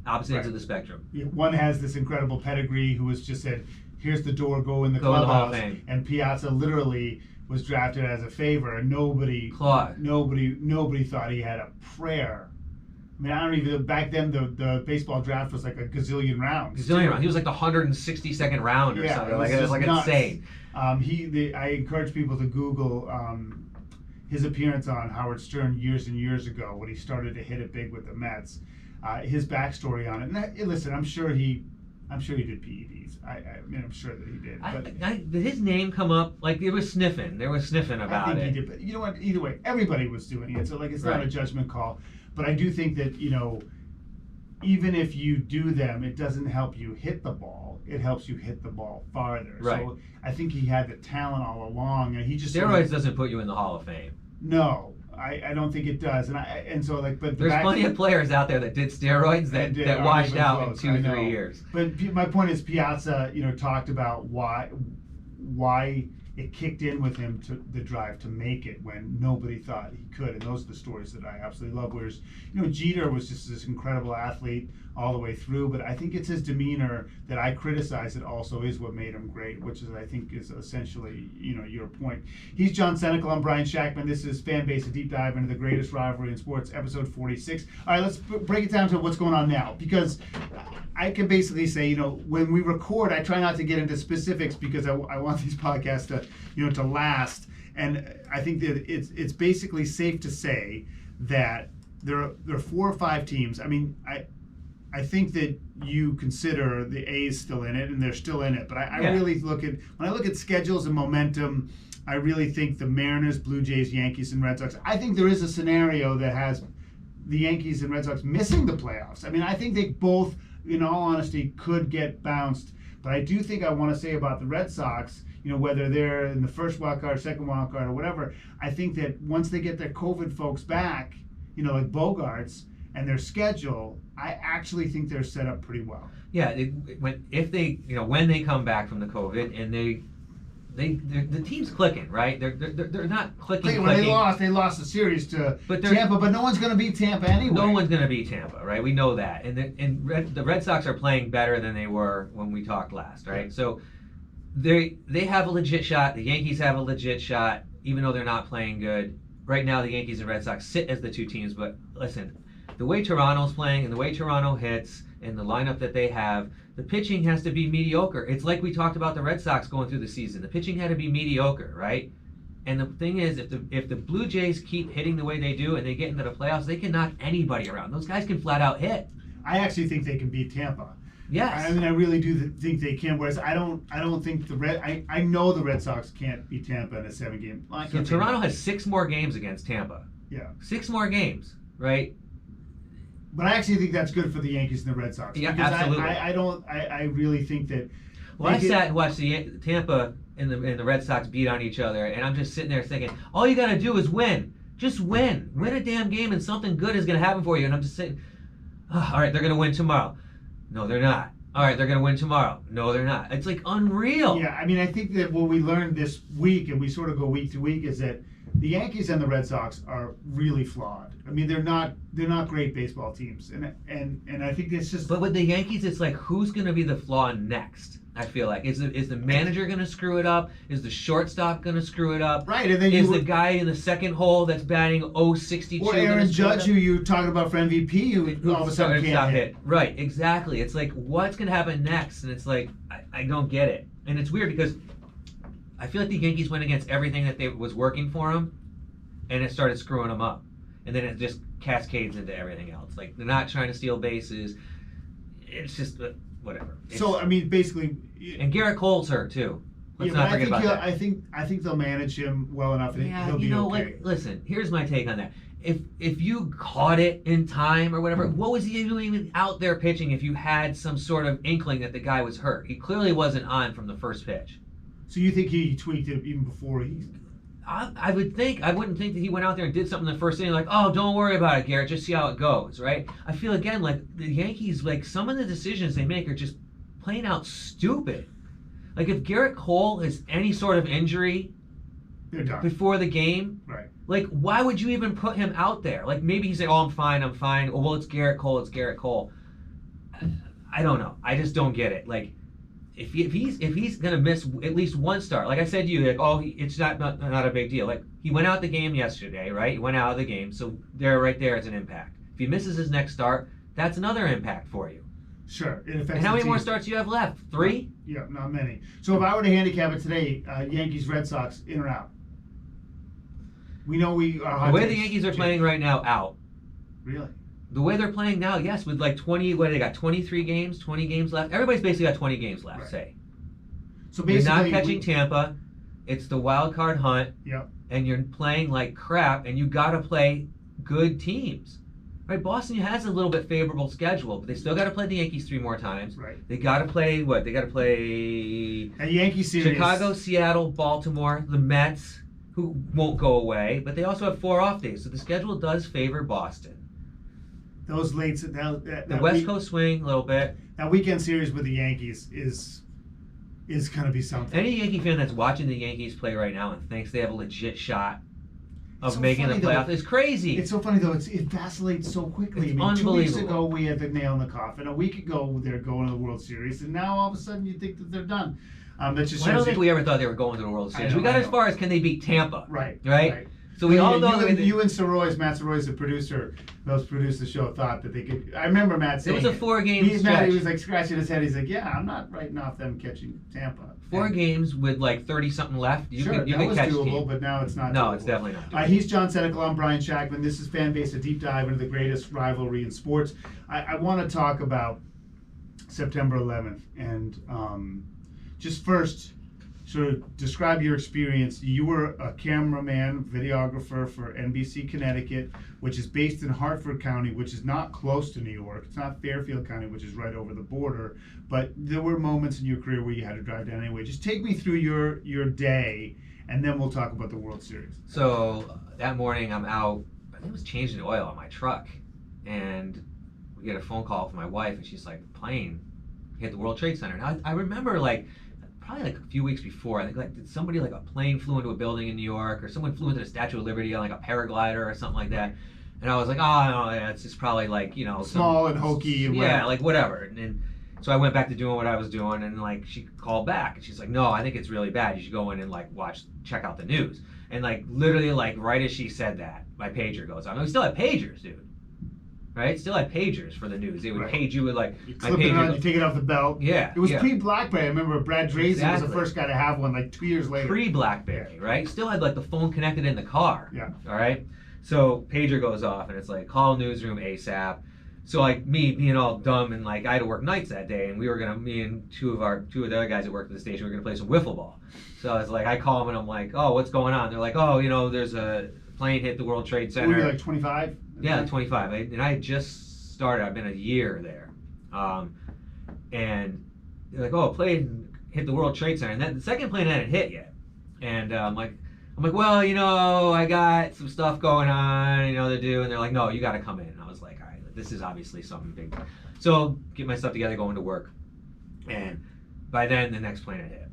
Speaker 8: opposite ends
Speaker 7: Right.
Speaker 8: of the spectrum.
Speaker 7: Yeah, one has this incredible pedigree who was just said, "Here's the door, go in the
Speaker 8: Go in the Hall of
Speaker 7: clubhouse."
Speaker 8: Fame.
Speaker 7: And Piazza literally was drafted as a favor, and nobody thought he had a prayer. I mean, I don't even back then the baseball draft was like a gazillion rounds.
Speaker 8: Gazillion round. He was like the 162nd round or
Speaker 7: Yeah,
Speaker 8: something.
Speaker 7: it was
Speaker 8: Like it was
Speaker 7: just
Speaker 8: like
Speaker 7: nuts.
Speaker 8: insane.
Speaker 7: I encourage people to Google his appearance on Howard Stern years and years ago when he started to hit it big with the Mets. His backstory on it. And listen, I'm sure he did PEDs. I mean, I'm sure that he did. But
Speaker 8: Did his name come up? Like there was sniffing about
Speaker 7: I think
Speaker 8: it.
Speaker 7: he did. But you know what? Either way, everybody was doing it. So like, it's not a
Speaker 8: Right.
Speaker 7: judgment call. But I do think that even if you do them, it doesn't help you hit the ball. It helps you hit the ball farther.
Speaker 8: Right.
Speaker 7: So I think he had the talent all along, and he just
Speaker 8: Steroids doesn't put you in the Hall of Fame.
Speaker 7: No, I don't think it does. And so like, but
Speaker 8: There's plenty of players out there that did steroids that
Speaker 7: aren't
Speaker 8: washed
Speaker 7: even
Speaker 8: out
Speaker 7: close,
Speaker 8: in 2
Speaker 7: I
Speaker 8: or 3
Speaker 7: know.
Speaker 8: years.
Speaker 7: But my point is, Piazza, talked about why it kicked in with him to the drive to make it when nobody thought he could, and those are the stories that I absolutely love. Whereas, Jeter was just this incredible athlete all the way through, but I think it's his demeanor that I criticize that also is what made him great, which is, I think, is essentially, your point. He's John Senecal. I'm Brian Shackman. This is FanBase, a deep dive into the greatest rivalry in sports, episode 46. All right, let's break it down to what's going on now, because I can basically say, when we record, I try not to get into specifics because I want these podcasts to last. And I think that it's basically safe to say that there are 4 or 5 teams. I mean, I think that you consider the A's still in it, and they're still in it. But I really when I look at schedules and momentum, I really think the Mariners, Blue Jays, Yankees, and Red Sox. I think there is a scenario that has the Yankees and Red Sox missing the playoffs. I mean, I think they both, in all honesty, could get bounced. But I do think I want to say about the Red Sox, whether they're in the first wild card, second wild card, or whatever, I think that once they get their COVID folks back, like Bogarts, and their schedule, I actually think they're set up pretty well.
Speaker 8: Yeah, when they come back from the COVID and the team's clicking, right? They're not clicking.
Speaker 7: When they lost the series to Tampa, but no one's going to beat Tampa anyway.
Speaker 8: No one's going to beat Tampa, right? We know that, and the Red Sox are playing better than they were when we talked last, right?
Speaker 7: Yeah.
Speaker 8: So they have a legit shot. The Yankees have a legit shot, even though they're not playing good. Right now, the Yankees and Red Sox sit as the 2 teams, but listen, the way Toronto's playing and the way Toronto hits and the lineup that they have, the pitching has to be mediocre. It's like we talked about the Red Sox going through the season. The pitching had to be mediocre, right? And the thing is, if the Blue Jays keep hitting the way they do and they get into the playoffs, they can knock anybody around. Those guys can flat out hit.
Speaker 7: I actually think they can beat Tampa.
Speaker 8: Yes.
Speaker 7: I mean, I really do think they can. Whereas I don't think I know the Red Sox can't beat Tampa in a 7-game. Well,
Speaker 8: So Toronto has 6 more games against Tampa.
Speaker 7: Yeah.
Speaker 8: 6 more games, right?
Speaker 7: But I actually think that's good for the Yankees and the Red Sox.
Speaker 8: Yeah,
Speaker 7: because
Speaker 8: absolutely.
Speaker 7: I really think that.
Speaker 8: Well, I sat and watched the Tampa and the Red Sox beat on each other, and I'm just sitting there thinking, all you got to do is win. Just win. Win a damn game, and something good is going to happen for you. And I'm just saying, oh, all right, they're going to win tomorrow. No, they're not. All right, they're going to win tomorrow. No, they're not. It's like unreal.
Speaker 7: Yeah, I mean, I think that what we learned this week, and we sort of go week to week, is that the Yankees and the Red Sox are really flawed. I mean, they're not great baseball teams, and I think it's just.
Speaker 8: But with the Yankees, it's like, who's going to be the flaw next? I feel like is the manager going to screw it up? Is the shortstop going to screw it up?
Speaker 7: Right, and then
Speaker 8: the guy in the second hole that's batting .062
Speaker 7: or Aaron Judge, who you talking about for MVP, who all of a sudden can't hit.
Speaker 8: Right, exactly. It's like, what's going to happen next? And it's like, I don't get it. And it's weird because I feel like the Yankees went against everything that was working for them, and it started screwing them up. And then it just cascades into everything else. Like, they're not trying to steal bases. It's just whatever.
Speaker 7: So, I mean, basically...
Speaker 8: And Garrett Cole's hurt, too. Let's
Speaker 7: yeah,
Speaker 8: not forget about that.
Speaker 7: I think they'll manage him well enough and he'll be okay.
Speaker 8: Like, listen, here's my take on that. If you caught it in time or whatever, what was he doing out there pitching if you had some sort of inkling that the guy was hurt? He clearly wasn't on from the first pitch.
Speaker 7: So you think he tweaked it even before he...
Speaker 8: I wouldn't think that he went out there and did something the first inning like, oh, don't worry about it, Garrett, just see how it goes, right? I feel, again, like the Yankees, like some of the decisions they make are just plain out stupid. Like if Garrett Cole has any sort of injury before the game,
Speaker 7: right?
Speaker 8: Like why would you even put him out there? Like maybe he's like, oh, I'm fine. Oh, well, it's Garrett Cole. I don't know. I just don't get it. Like if he's gonna miss at least one start, like I said to you, like it's not a big deal. Like he went out the game yesterday, right? He went out of the game, so right there is an impact. If he misses his next start, that's another impact for you.
Speaker 7: Sure.
Speaker 8: And how many more starts do you have left? 3?
Speaker 7: Yeah, not many. So if I were to handicap it today, Yankees, Red Sox, in or out? We know we are.
Speaker 8: The way the Yankees are playing right now, out.
Speaker 7: Really?
Speaker 8: The way they're playing now, yes, with like 20, they got 23 games, 20 games left. Everybody's basically got 20 games left,
Speaker 7: right.
Speaker 8: say.
Speaker 7: So basically,
Speaker 8: you're not catching Tampa. It's the wild card hunt.
Speaker 7: Yep.
Speaker 8: And you're playing like crap, and you got to play good teams. Right, Boston has a little bit favorable schedule, but they still got to play the Yankees 3 more times.
Speaker 7: Right.
Speaker 8: They got to play what? They got to play
Speaker 7: a Yankee series.
Speaker 8: Chicago, Seattle, Baltimore, the Mets, who won't go away, but they also have 4 off days, so the schedule does favor Boston.
Speaker 7: Those late
Speaker 8: the West Coast swing a little bit.
Speaker 7: That weekend series with the Yankees is going to be something.
Speaker 8: Any Yankee fan that's watching the Yankees play right now and thinks they have a legit shot of making the playoffs is crazy.
Speaker 7: It's so funny though. It vacillates so quickly.
Speaker 8: It's
Speaker 7: I mean, 2 weeks
Speaker 8: unbelievable.
Speaker 7: ago we had the nail in the coffin. A week ago they're going to the World Series, and now all of a sudden you think that they're done. That just
Speaker 8: I don't think we ever thought they were going to the World Series. We got as far as can they beat Tampa?
Speaker 7: Right.
Speaker 8: So we all know
Speaker 7: you and Matt Soroy's the producer, who helps produce the show, thought that they could. I remember Matt saying
Speaker 8: it was a 4-game stretch.
Speaker 7: He was like scratching his head. He's like, "Yeah, I'm not writing off them catching Tampa."
Speaker 8: 4 games with like 30-something left. You
Speaker 7: that
Speaker 8: can
Speaker 7: was
Speaker 8: catch
Speaker 7: doable,
Speaker 8: team.
Speaker 7: but now it's not.
Speaker 8: No,
Speaker 7: doable.
Speaker 8: it's definitely not doable.
Speaker 7: He's John Senecal. I'm Brian Shackman. This is FanBase, a deep dive into the greatest rivalry in sports. I want to talk about September 11th, and just first, sort of describe your experience. You were a cameraman, videographer for NBC Connecticut, which is based in Hartford County, which is not close to New York. It's not Fairfield County, which is right over the border. But there were moments in your career where you had to drive down anyway. Just take me through your day, and then we'll talk about the World Series.
Speaker 8: So that morning I'm out, I think it was changing oil on my truck, and we get a phone call from my wife, and she's like, plane hit the World Trade Center. Now I remember probably like a few weeks before, I think did somebody a plane flew into a building in New York, or someone flew into the Statue of Liberty on a paraglider or something like that. And I was like, oh no, yeah, it's just probably
Speaker 7: small and hokey and
Speaker 8: whatever. And so I went back to doing what I was doing, and she called back and she's like, no, I think it's really bad. You should go in and check out the news. And literally right as she said that, my pager goes on. We still have pagers, dude. Right? Still had pagers for the news. They would page you with
Speaker 7: you clip it on, you take it off the belt.
Speaker 8: Yeah.
Speaker 7: It was pre-BlackBerry. I remember Brad Drazen was the first guy to have one 2 years later.
Speaker 8: Pre-BlackBerry, right? Still had the phone connected in the car.
Speaker 7: Yeah.
Speaker 8: All right? So pager goes off and it's call newsroom ASAP. So me being all dumb and I had to work nights that day, and me and two of the other guys that worked at the station were gonna play some wiffle ball. So I was I call them and I'm like, oh, what's going on? They're like, oh, there's a plane hit the World Trade Center.
Speaker 7: Were you 25?
Speaker 8: Yeah, 25. And I had just started. I've been a year there. And they're like, oh, a plane hit the World Trade Center. And then the second plane hadn't hit yet. And I'm like, well, I got some stuff going on, to do. And they're like, no, you got to come in. And I was like, all right, this is obviously something big. So get my stuff together, going to work. And by then, the next plane had hit.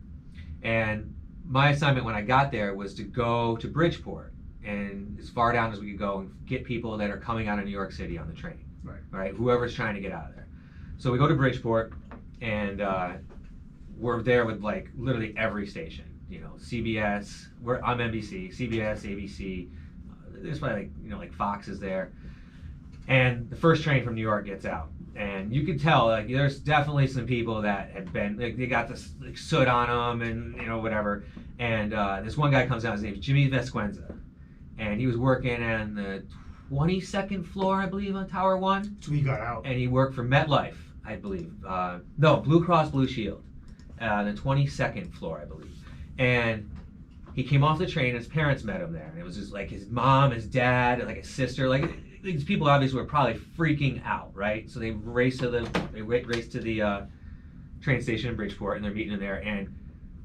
Speaker 8: And my assignment when I got there was to go to Bridgeport and as far down as we could go and get people that are coming out of New York City on the train. Right? Whoever's trying to get out of there. So we go to Bridgeport, and we're there with literally every station. CBS. I'm NBC, CBS, ABC. There's probably Fox is there. And the first train from New York gets out, And you could tell, like, there's definitely some people that had been, like, they got this like, soot on them and, you know, whatever. And this one guy comes out, his name's Jimmy Vesquenza. And he was working on the 22nd floor, I believe, on Tower 1.
Speaker 7: So he got out.
Speaker 8: And he worked for MetLife, I believe. No, Blue Cross Blue Shield. The 22nd floor, I believe. And he came off the train, his parents met him there. And it was just like his mom, his dad, and like his sister, like these people obviously were probably freaking out, right? So they raced to the train station in Bridgeport, and they're meeting him there, and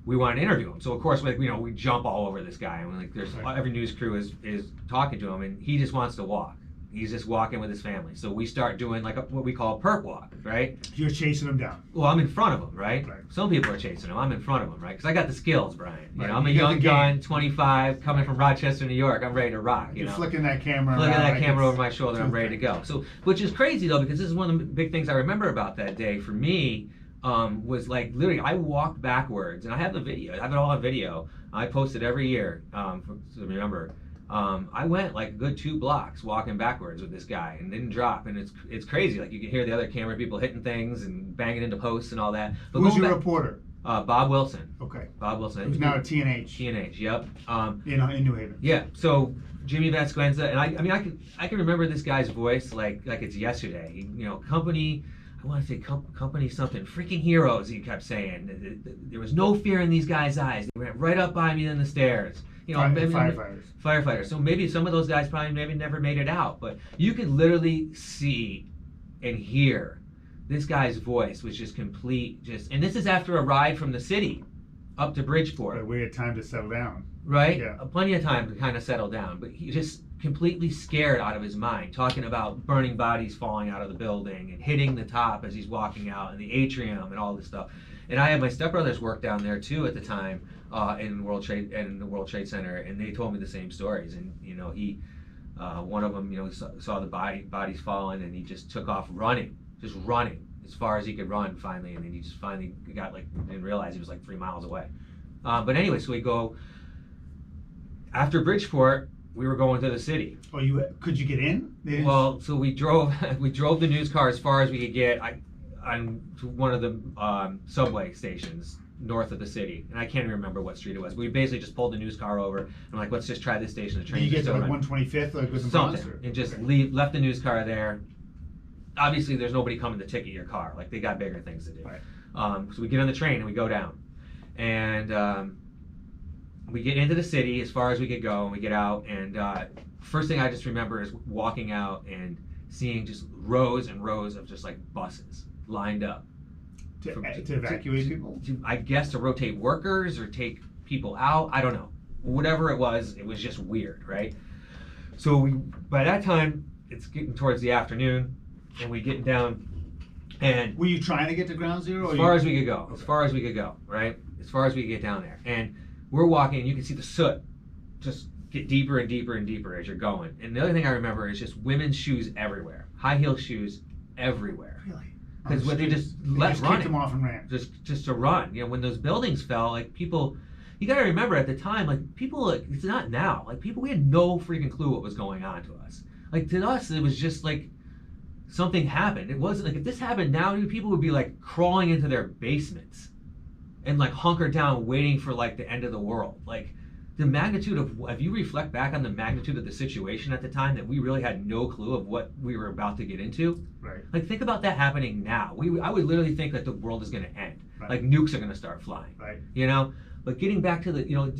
Speaker 8: we wanted to interview him. So of course, like, you know, we jump all over this guy, and like there's every news crew is talking to him, and he just wants to walk. He's just walking with his family. So we start doing like what we call a perk walk, right?
Speaker 7: You're chasing him down.
Speaker 8: Well, I'm in front of him, right?
Speaker 7: Right.
Speaker 8: Some people are chasing him. I'm in front of him, right? Because I got the skills, Brian. You
Speaker 7: Right.
Speaker 8: know, I'm a
Speaker 7: You got
Speaker 8: young
Speaker 7: the game.
Speaker 8: gun, 25, coming from Rochester, New York. I'm ready to rock. You
Speaker 7: You're
Speaker 8: know,
Speaker 7: flicking that camera
Speaker 8: flicking
Speaker 7: around
Speaker 8: that
Speaker 7: like
Speaker 8: camera
Speaker 7: it's
Speaker 8: over my shoulder. I'm ready to go. So, which is crazy though, because this is one of the big things I remember about that day for me. Was like literally I walked backwards, and I have the video. I have it all on video. I post it every year to remember. I went like a good 2 blocks walking backwards with this guy and didn't drop, and it's crazy. Like you can hear the other camera people hitting things and banging into posts and all that. But
Speaker 7: Who's
Speaker 8: going
Speaker 7: your
Speaker 8: back-
Speaker 7: reporter?
Speaker 8: Bob Wilson.
Speaker 7: Okay.
Speaker 8: Bob Wilson.
Speaker 7: Who's now at TNH.
Speaker 8: TNH. Yep.
Speaker 7: In New Haven.
Speaker 8: Yeah. So Jimmy Vesquenza, and I mean I can remember this guy's voice like it's yesterday. You know, company. I want to say company something. Freaking heroes, he kept saying. There was no fear in these guys' eyes. They ran right up by me in the stairs. You know, firefighters. So maybe some of those guys probably maybe never made it out, but you could literally see and hear this guy's voice was just complete. And this is after a ride from the city up to Bridgeport.
Speaker 7: But we had time to settle down.
Speaker 8: Right?
Speaker 7: Yeah.
Speaker 8: Plenty of time to kind of settle down, but he just completely scared out of his mind, talking about burning bodies falling out of the building and hitting the top as he's walking out and the atrium and all this stuff. And I had my stepbrothers work down there too at the time in the World Trade Center, and they told me the same stories. And you know, he one of them, you know, saw the bodies falling, and he just took off running as far as he could run finally, and then he just finally got like didn't realize he was like 3 miles away. But anyway, so we go after Bridgeport. We were going to the city.
Speaker 7: Oh, could you get in?
Speaker 8: Well, so we drove the news car as far as we could get on one of the subway stations north of the city, and I can't even remember what street it was. But we basically just pulled the news car over, and I'm like, let's just try this station. The train.
Speaker 7: You get to like 125th, like with
Speaker 8: something, and just left the news car there. Obviously, there's nobody coming to ticket your car. Like they got bigger things to do.
Speaker 7: Right.
Speaker 8: So we get on the train and we go down, and we get into the city as far as we could go, and we get out, and first thing I just remember is walking out and seeing just rows and rows of just like buses lined up.
Speaker 7: To evacuate people?
Speaker 8: I guess to rotate workers or take people out. I don't know. Whatever it was just weird, right? So by that time, it's getting towards the afternoon, and we get down, and
Speaker 7: were you trying to get to Ground Zero?
Speaker 8: As far as we could go. As far as we could go, right? As far as we could get down there. And we're walking, and you can see the soot just get deeper and deeper and deeper as you're going. And the other thing I remember is just women's shoes everywhere, high heel shoes everywhere.
Speaker 7: Really?
Speaker 8: Because when they just
Speaker 7: kicked
Speaker 8: running,
Speaker 7: them off and ran.
Speaker 8: just to run. You know, when those buildings fell, like people, you got to remember at the time, like people, like it's not now. Like people, we had no freaking clue what was going on to us. Like to us, it was just like something happened. It wasn't like if this happened now, people would be like crawling into their basements and like hunker down waiting for like the end of the world. Like the magnitude of, if you reflect back on the magnitude of the situation at the time, that we really had no clue of what we were about to get into.
Speaker 7: Right.
Speaker 8: Like think about that happening now. I would literally think that the world is going to end.
Speaker 7: Right.
Speaker 8: Like nukes are going to start flying.
Speaker 7: Right.
Speaker 8: You know, but getting back to the, you know,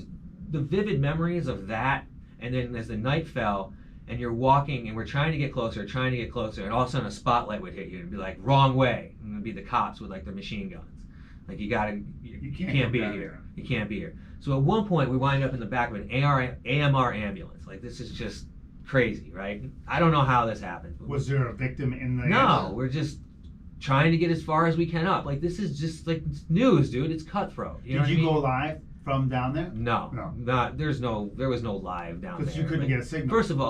Speaker 8: the vivid memories of that, and then as the night fell and you're walking and we're trying to get closer, and all of a sudden a spotlight would hit you and be like, wrong way. And it'd be the cops with like the machine guns. Like you can't be here. You can't be here. So at one point we wind up in the back of an AMR ambulance. Like this is just crazy, right? I don't know how this happened.
Speaker 7: Was there a victim in the
Speaker 8: No,
Speaker 7: ambulance?
Speaker 8: we're just trying to get as far as we can up. Like this is just like news, dude. It's cutthroat. You know
Speaker 7: Did
Speaker 8: what
Speaker 7: you
Speaker 8: I mean?
Speaker 7: go live from down there?
Speaker 8: No.
Speaker 7: No.
Speaker 8: There was no live down there.
Speaker 7: Because you couldn't
Speaker 8: Like,
Speaker 7: get a signal.
Speaker 8: First of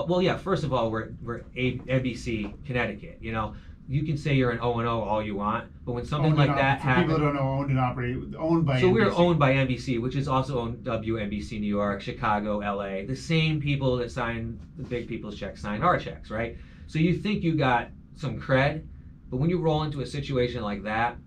Speaker 8: all, we're NBC, Connecticut. You know, you can say you're an O&O all you want, but when something like that
Speaker 7: For people
Speaker 8: happens,
Speaker 7: that don't know, owned and operated, owned by
Speaker 8: so
Speaker 7: NBC.
Speaker 8: we're owned by NBC, which is also owned WNBC New York, Chicago, LA. The same people that sign the big people's checks sign our checks, right? So you think you got some cred, But when you roll into a situation like that,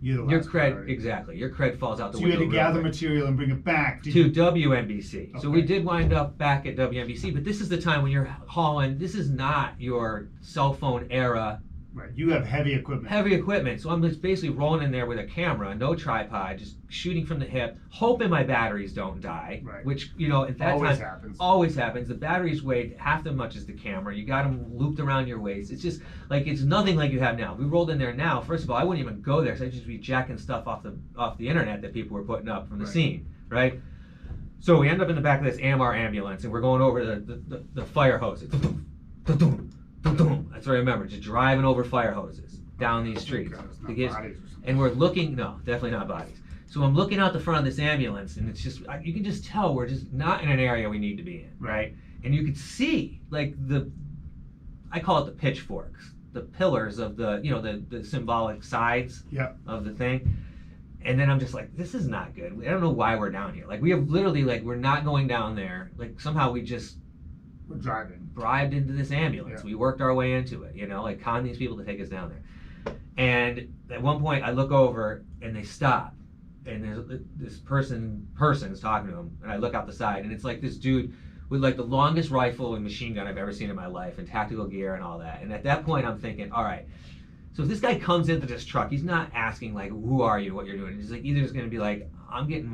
Speaker 7: You're the
Speaker 8: your
Speaker 7: last
Speaker 8: cred
Speaker 7: priority.
Speaker 8: exactly, your cred falls out the
Speaker 7: So you
Speaker 8: window.
Speaker 7: had to
Speaker 8: real
Speaker 7: gather
Speaker 8: quick.
Speaker 7: material and bring it back. Did
Speaker 8: To
Speaker 7: you-
Speaker 8: WNBC. So we
Speaker 7: Okay.
Speaker 8: did wind up back at WNBC, but this is the time when you're hauling. This is not your cell phone era
Speaker 7: Right. You have heavy equipment.
Speaker 8: heavy equipment. So I'm just basically rolling in there with a camera, no tripod, just shooting from the hip, hoping my batteries don't die.
Speaker 7: Right.
Speaker 8: Which, you know, at that
Speaker 7: Always
Speaker 8: time
Speaker 7: happens.
Speaker 8: always happens. The batteries weigh half as much as the camera. You got them looped around your waist. It's just like it's nothing like you have now. If we rolled in there now, first of all, I wouldn't even go there. So I'd just be jacking stuff off the internet that people were putting up from the
Speaker 7: Right.
Speaker 8: scene, right? So we end up in the back of this AMR ambulance, and we're going over the fire hoses. That's what I remember, just driving over fire hoses down these streets.
Speaker 7: God, it's
Speaker 8: To
Speaker 7: not
Speaker 8: get-
Speaker 7: bodies or something.
Speaker 8: and we're looking, no, definitely not bodies. So I'm looking out the front of this ambulance, and it's just, you can just tell we're just not in an area we need to be in, right? And you could see, like, I call it the pitchforks, the pillars of the symbolic sides
Speaker 7: Yeah.
Speaker 8: of the thing. And then I'm just like, this is not good. I don't know why we're down here. Like, we have literally, like, we're not going down there. Like, somehow we just
Speaker 7: We're driving.
Speaker 8: bribed into this ambulance.
Speaker 7: Yeah.
Speaker 8: We worked our way into it, like con these people to take us down there. And at one point I look over and they stop, and there's this person's talking to them, and I look out the side, and it's like this dude with like the longest rifle and machine gun I've ever seen in my life, and tactical gear and all that. And at that point I'm thinking, all right, so if this guy comes into this truck, he's not asking like, who are you, what you're doing. He's like either just gonna be like, I'm getting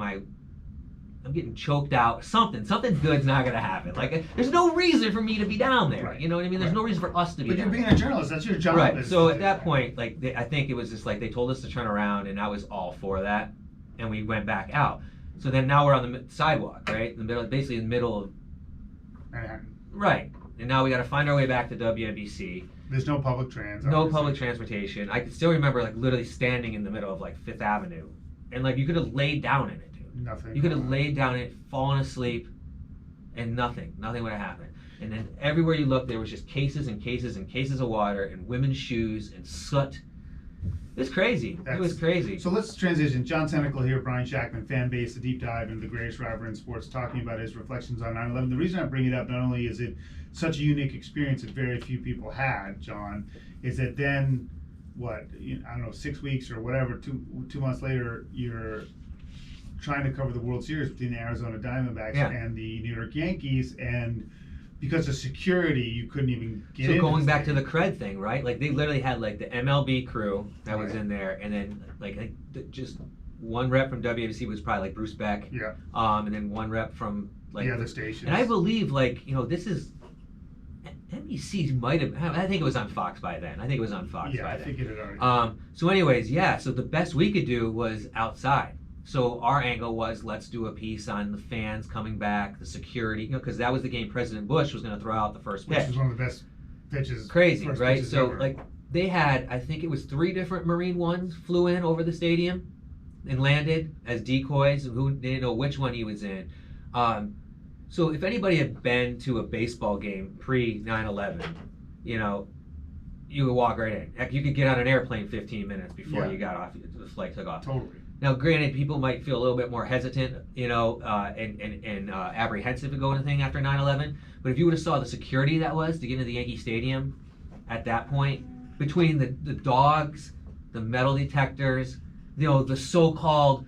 Speaker 8: choked out. Something good's not gonna happen. Like, there's no reason for me to be down there.
Speaker 7: Right.
Speaker 8: You know what I mean? There's
Speaker 7: Right.
Speaker 8: no reason for us to be
Speaker 7: But
Speaker 8: down
Speaker 7: you're
Speaker 8: there.
Speaker 7: being a journalist. That's your job.
Speaker 8: Right.
Speaker 7: is
Speaker 8: So
Speaker 7: to
Speaker 8: at
Speaker 7: do
Speaker 8: that point, like, I think it was just like they told us to turn around, and I was all for that, and we went back out. So then now we're on the sidewalk, right? In the middle, basically in the middle of,
Speaker 7: Manhattan.
Speaker 8: right. And now we got to find our way back to WNBC.
Speaker 7: There's no public trans.
Speaker 8: No
Speaker 7: obviously.
Speaker 8: public transportation. I can still remember like literally standing in the middle of like Fifth Avenue, and like you could have laid down in it, dude.
Speaker 7: Nothing.
Speaker 8: You could have laid down in it, fallen asleep, and nothing would have happened. And then everywhere you looked, there was just cases and cases and cases of water and women's shoes and soot. It was crazy. It was crazy.
Speaker 7: So let's transition. John Tentacle here, Brian Shackman, FANBASE, a deep dive into the greatest rivalry in sports, talking about his reflections on 9/11. The reason I bring it up, not only is it such a unique experience that very few people had, John, is that then, I don't know, 6 weeks or whatever, two months later, you're trying to cover the World Series between the Arizona Diamondbacks
Speaker 8: Yeah.
Speaker 7: and the New York Yankees, and because of security, you couldn't even get
Speaker 8: So
Speaker 7: in.
Speaker 8: going back to the cred thing, right? Like they literally had like the MLB crew that was
Speaker 7: Right.
Speaker 8: in there, and then like I think just one rep from WABC was probably like Bruce Beck,
Speaker 7: Yeah,
Speaker 8: and then one rep from like
Speaker 7: the other stations.
Speaker 8: And I believe like this is NBC might have. I think it was on Fox by then. I think it was on Fox
Speaker 7: Yeah,
Speaker 8: by
Speaker 7: I
Speaker 8: then.
Speaker 7: think it had already.
Speaker 8: So anyways, yeah. So the best we could do was outside. So our angle was, let's do a piece on the fans coming back, the security, because that was the game President Bush was going to throw out the first
Speaker 7: Which
Speaker 8: pitch.
Speaker 7: was one of the best pitches.
Speaker 8: Crazy,
Speaker 7: first
Speaker 8: right?
Speaker 7: pitches
Speaker 8: So
Speaker 7: ever.
Speaker 8: like they had, I think it was 3 different Marine Ones flew in over the stadium and landed as decoys. Who they didn't know which one he was in. So if anybody had been to a baseball game pre 9/11, you could walk right in. Heck, you could get on an airplane 15 minutes before
Speaker 7: Yeah.
Speaker 8: you got off. The flight took off.
Speaker 7: Totally.
Speaker 8: Now, granted, people might feel a little bit more hesitant, and apprehensive to go into thing after 9/11. But if you would have saw the security that was to get into the Yankee Stadium at that point, between the dogs, the metal detectors, the so-called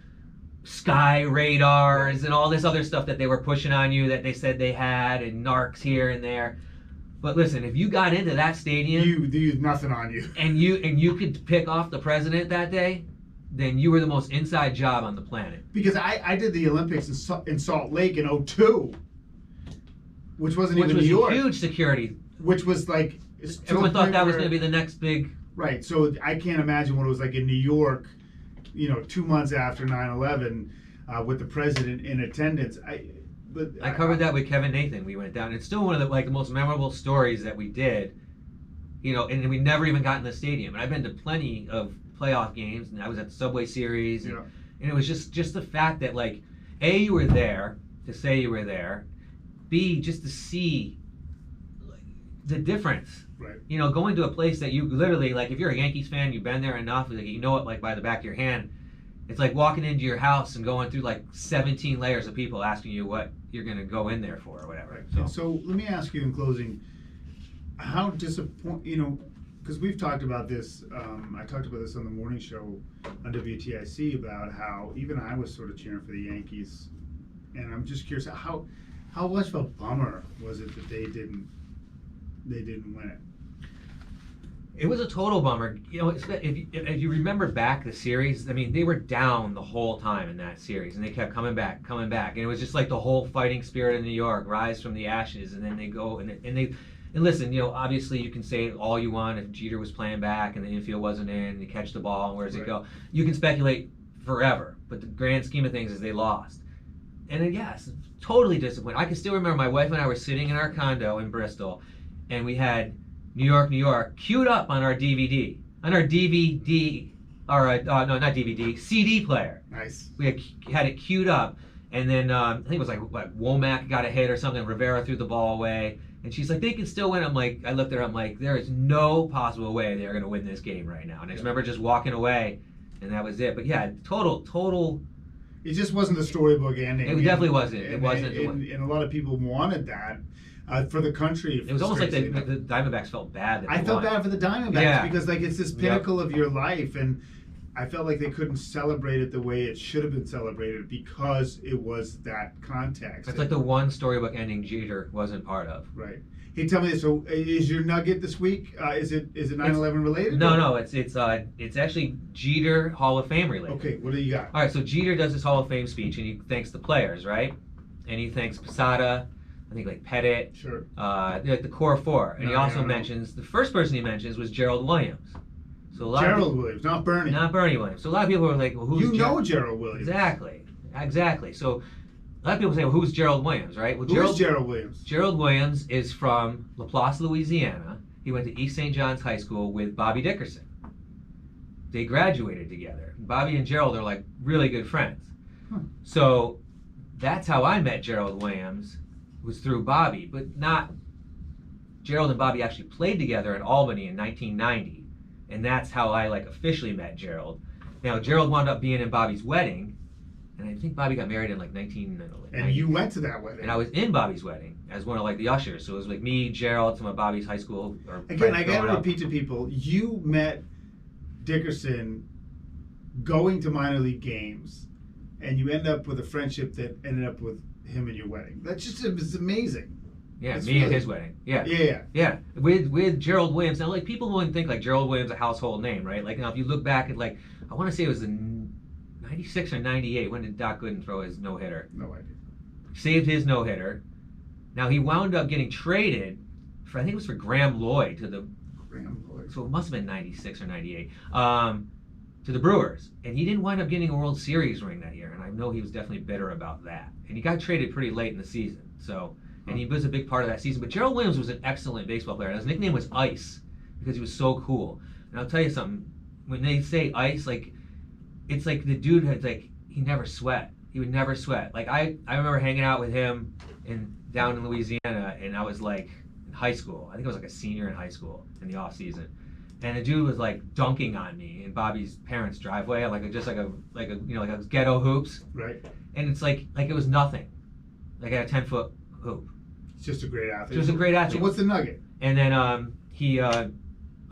Speaker 8: sky radars and all this other stuff that they were pushing on you that they said they had, and narcs here and there. But listen, if you got into that stadium,
Speaker 7: You nothing on you.
Speaker 8: and you could pick off the president that day, then you were the most inside job on the planet.
Speaker 7: Because I did the Olympics in Salt Lake in 2002, which wasn't
Speaker 8: Which
Speaker 7: even
Speaker 8: was
Speaker 7: New York.
Speaker 8: a huge security.
Speaker 7: Which was like
Speaker 8: Everyone thought that was going to be the next big.
Speaker 7: right. So I can't imagine what it was like in New York, 2 months after 9/11, with the president in attendance.
Speaker 8: I covered that with Kevin Nathan. We went down. It's still one of the most memorable stories that we did. And we never even got in the stadium. And I've been to plenty of playoff games, and I was at the Subway Series, and it was just the fact that like, A, you were there to say you were there, B, just to see the difference.
Speaker 7: Right.
Speaker 8: Going to a place that you literally, like, if you're a Yankees fan, you've been there enough, like, you know it like by the back of your hand. It's like walking into your house and going through like 17 layers of people asking you what you're going to go in there for or whatever.
Speaker 7: So let me ask you in closing, how because we've talked about this. I talked about this on the morning show on WTIC about how even I was sort of cheering for the Yankees, and I'm just curious how much of a bummer was it that they didn't win it?
Speaker 8: It was a total bummer. You know, if you remember back the series, I mean, they were down the whole time in that series, and they kept coming back, and it was just like the whole fighting spirit of New York, rise from the ashes, and then they go and listen. You know, obviously you can say all you want if Jeter was playing back and the infield wasn't in, and you catch the ball, and where does it go? You can speculate forever, but the grand scheme of things is they lost, and then, yes, totally disappointed. I can still remember my wife and I were sitting in our condo in Bristol, and we had New York, New York, queued up on our DVD, or no, not DVD, CD player.
Speaker 7: Nice.
Speaker 8: We had it queued up, and then I think it was like Womack got a hit or something. Rivera threw the ball away, and she's like, "They can still win." I looked at her, I'm like, "There is no possible way they're gonna win this game right now." And I just remember just walking away, and that was it. But yeah, total.
Speaker 7: It just wasn't the storybook ending.
Speaker 8: It definitely wasn't. It
Speaker 7: and,
Speaker 8: wasn't.
Speaker 7: And a lot of people wanted that. For the country.
Speaker 8: It was almost like the Diamondbacks felt bad that
Speaker 7: I felt bad for the Diamondbacks because like it's this pinnacle of your life, and I felt like they couldn't celebrate it the way it should have been celebrated because it was that context.
Speaker 8: It's like the one storybook ending Jeter wasn't part of.
Speaker 7: Right. Hey, tell me this. So, is your nugget this week? Is it 9/11 related?
Speaker 8: No. It's actually Jeter Hall of Fame related.
Speaker 7: Okay. What do you got?
Speaker 8: All right. So Jeter does his Hall of Fame speech, and he thanks the players, right? And he thanks Posada. I think like Pettit,
Speaker 7: sure.
Speaker 8: Like the core four, and he also mentions the first person he mentions was Gerald Williams. So
Speaker 7: Gerald Williams, not Bernie.
Speaker 8: Not Bernie Williams. So a lot of people were like, "Well, who's
Speaker 7: Gerald Williams?"
Speaker 8: Exactly. So a lot of people say, "Well, who's Gerald Williams?" Right? Well,
Speaker 7: Who's Gerald Williams?
Speaker 8: Gerald Williams is from Laplace, Louisiana. He went to East St. John's High School with Bobby Dickerson. They graduated together. Bobby and Gerald are like really good friends. So that's how I met Gerald Williams. Was through Bobby, but not Gerald and Bobby actually played together in Albany in 1990, and that's how I like officially met Gerald. Now Gerald wound up being in Bobby's wedding, and I think Bobby got married in like 1990.
Speaker 7: And you went to that wedding.
Speaker 8: And I was in Bobby's wedding as one of like the ushers, so it was like me, Gerald, some of Bobby's high school.
Speaker 7: Again, I got to repeat to people: you met Dickerson going to minor league games, and you end up with a friendship that ended up with him and your wedding. That's just it's amazing.
Speaker 8: Yeah, me at his wedding. Yeah. With Gerald Williams. Now, like people wouldn't think like Gerald Williams a household name, right? Like now, if you look back at like I want to say it was in '96 or '98. When did Doc Gooden throw his no hitter?
Speaker 7: No idea.
Speaker 8: Saved his no hitter. Now he wound up getting traded for I think it was for Graham Lloyd to the.
Speaker 7: Graham Lloyd.
Speaker 8: So it must have been '96 or '98. To the Brewers, and he didn't wind up getting a World Series ring that year, and I know he was definitely bitter about that. And he got traded pretty late in the season, and he was a big part of that season. But Gerald Williams was an excellent baseball player, and his nickname was Ice because he was so cool. And I'll tell you something, when they say Ice, like it's like the dude had like he never sweat. He would never sweat. Like I remember hanging out with him down in Louisiana, and I was like in high school. I think I was like a senior in high school in the off season. And the dude was like dunking on me in Bobby's parents' driveway, like ghetto hoops.
Speaker 7: Right.
Speaker 8: And it's like it was nothing, like at a 10-foot hoop.
Speaker 7: It's just a great athlete.
Speaker 8: Just a great athlete.
Speaker 7: So what's the nugget?
Speaker 8: And then I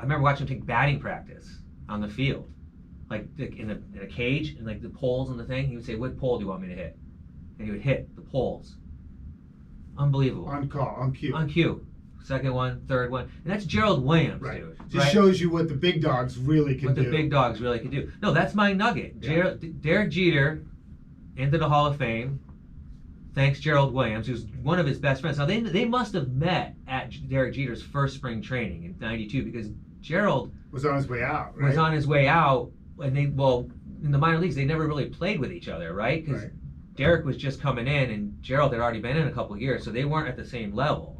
Speaker 8: remember watching him take batting practice on the field, like in a cage, and like the poles and the thing. He would say, "What pole do you want me to hit?" And he would hit the poles. Unbelievable.
Speaker 7: On call, on cue.
Speaker 8: On cue. Second one, third one, and that's Gerald Williams,
Speaker 7: right.
Speaker 8: Dude.
Speaker 7: Just shows you what the big dogs really can do.
Speaker 8: What the big dogs really can do. No, that's my nugget.
Speaker 7: Yeah.
Speaker 8: Derek Jeter into the Hall of Fame. Thanks Gerald Williams, who's one of his best friends. Now they must have met at Derek Jeter's first spring training in '92 because Gerald
Speaker 7: was on his way out. Right?
Speaker 8: Was on his way out, and in the minor leagues they never really played with each other, right? Because Derek was just coming in, and Gerald had already been in a couple of years, so they weren't at the same level.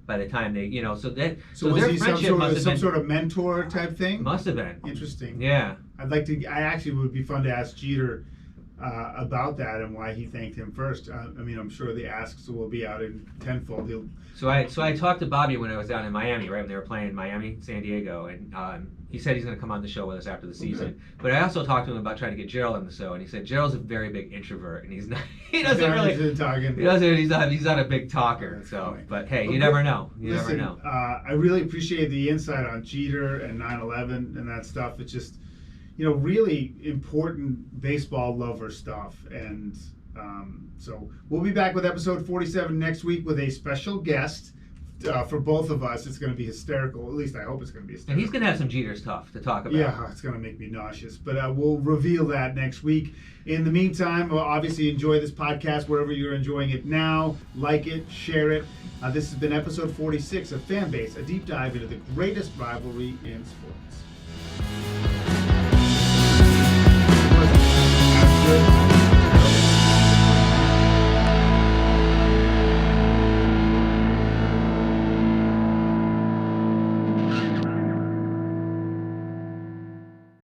Speaker 8: By the time they, so
Speaker 7: was
Speaker 8: their
Speaker 7: he
Speaker 8: friendship
Speaker 7: some sort of mentor type thing?
Speaker 8: Must have been.
Speaker 7: Interesting.
Speaker 8: Yeah.
Speaker 7: I actually would be fun to ask Jeter about that and why he thanked him first. I mean, I'm sure the asks will be out in tenfold.
Speaker 8: So I talked to Bobby when I was down in Miami, right when they were playing Miami, San Diego, and he said he's going to come on the show with us after the season.
Speaker 7: Good.
Speaker 8: But I also talked to him about trying to get Gerald on the show, and he said Gerald's a very big introvert, and he's not. He doesn't really. He's not a big talker.
Speaker 7: That's
Speaker 8: so,
Speaker 7: funny.
Speaker 8: but hey, you never know. You never know.
Speaker 7: I really appreciate the insight on Jeter and 9/11 and that stuff. It's just, really important baseball lover stuff. And so we'll be back with episode 47 next week with a special guest for both of us. It's going to be hysterical. At least I hope it's going to be hysterical.
Speaker 8: And he's going to have some Jeter stuff to talk about.
Speaker 7: Yeah, it's going to make me nauseous. But we'll reveal that next week. In the meantime, obviously enjoy this podcast wherever you're enjoying it now. Like it, share it. This has been episode 46 of FanBase, a deep dive into the greatest rivalry in sports.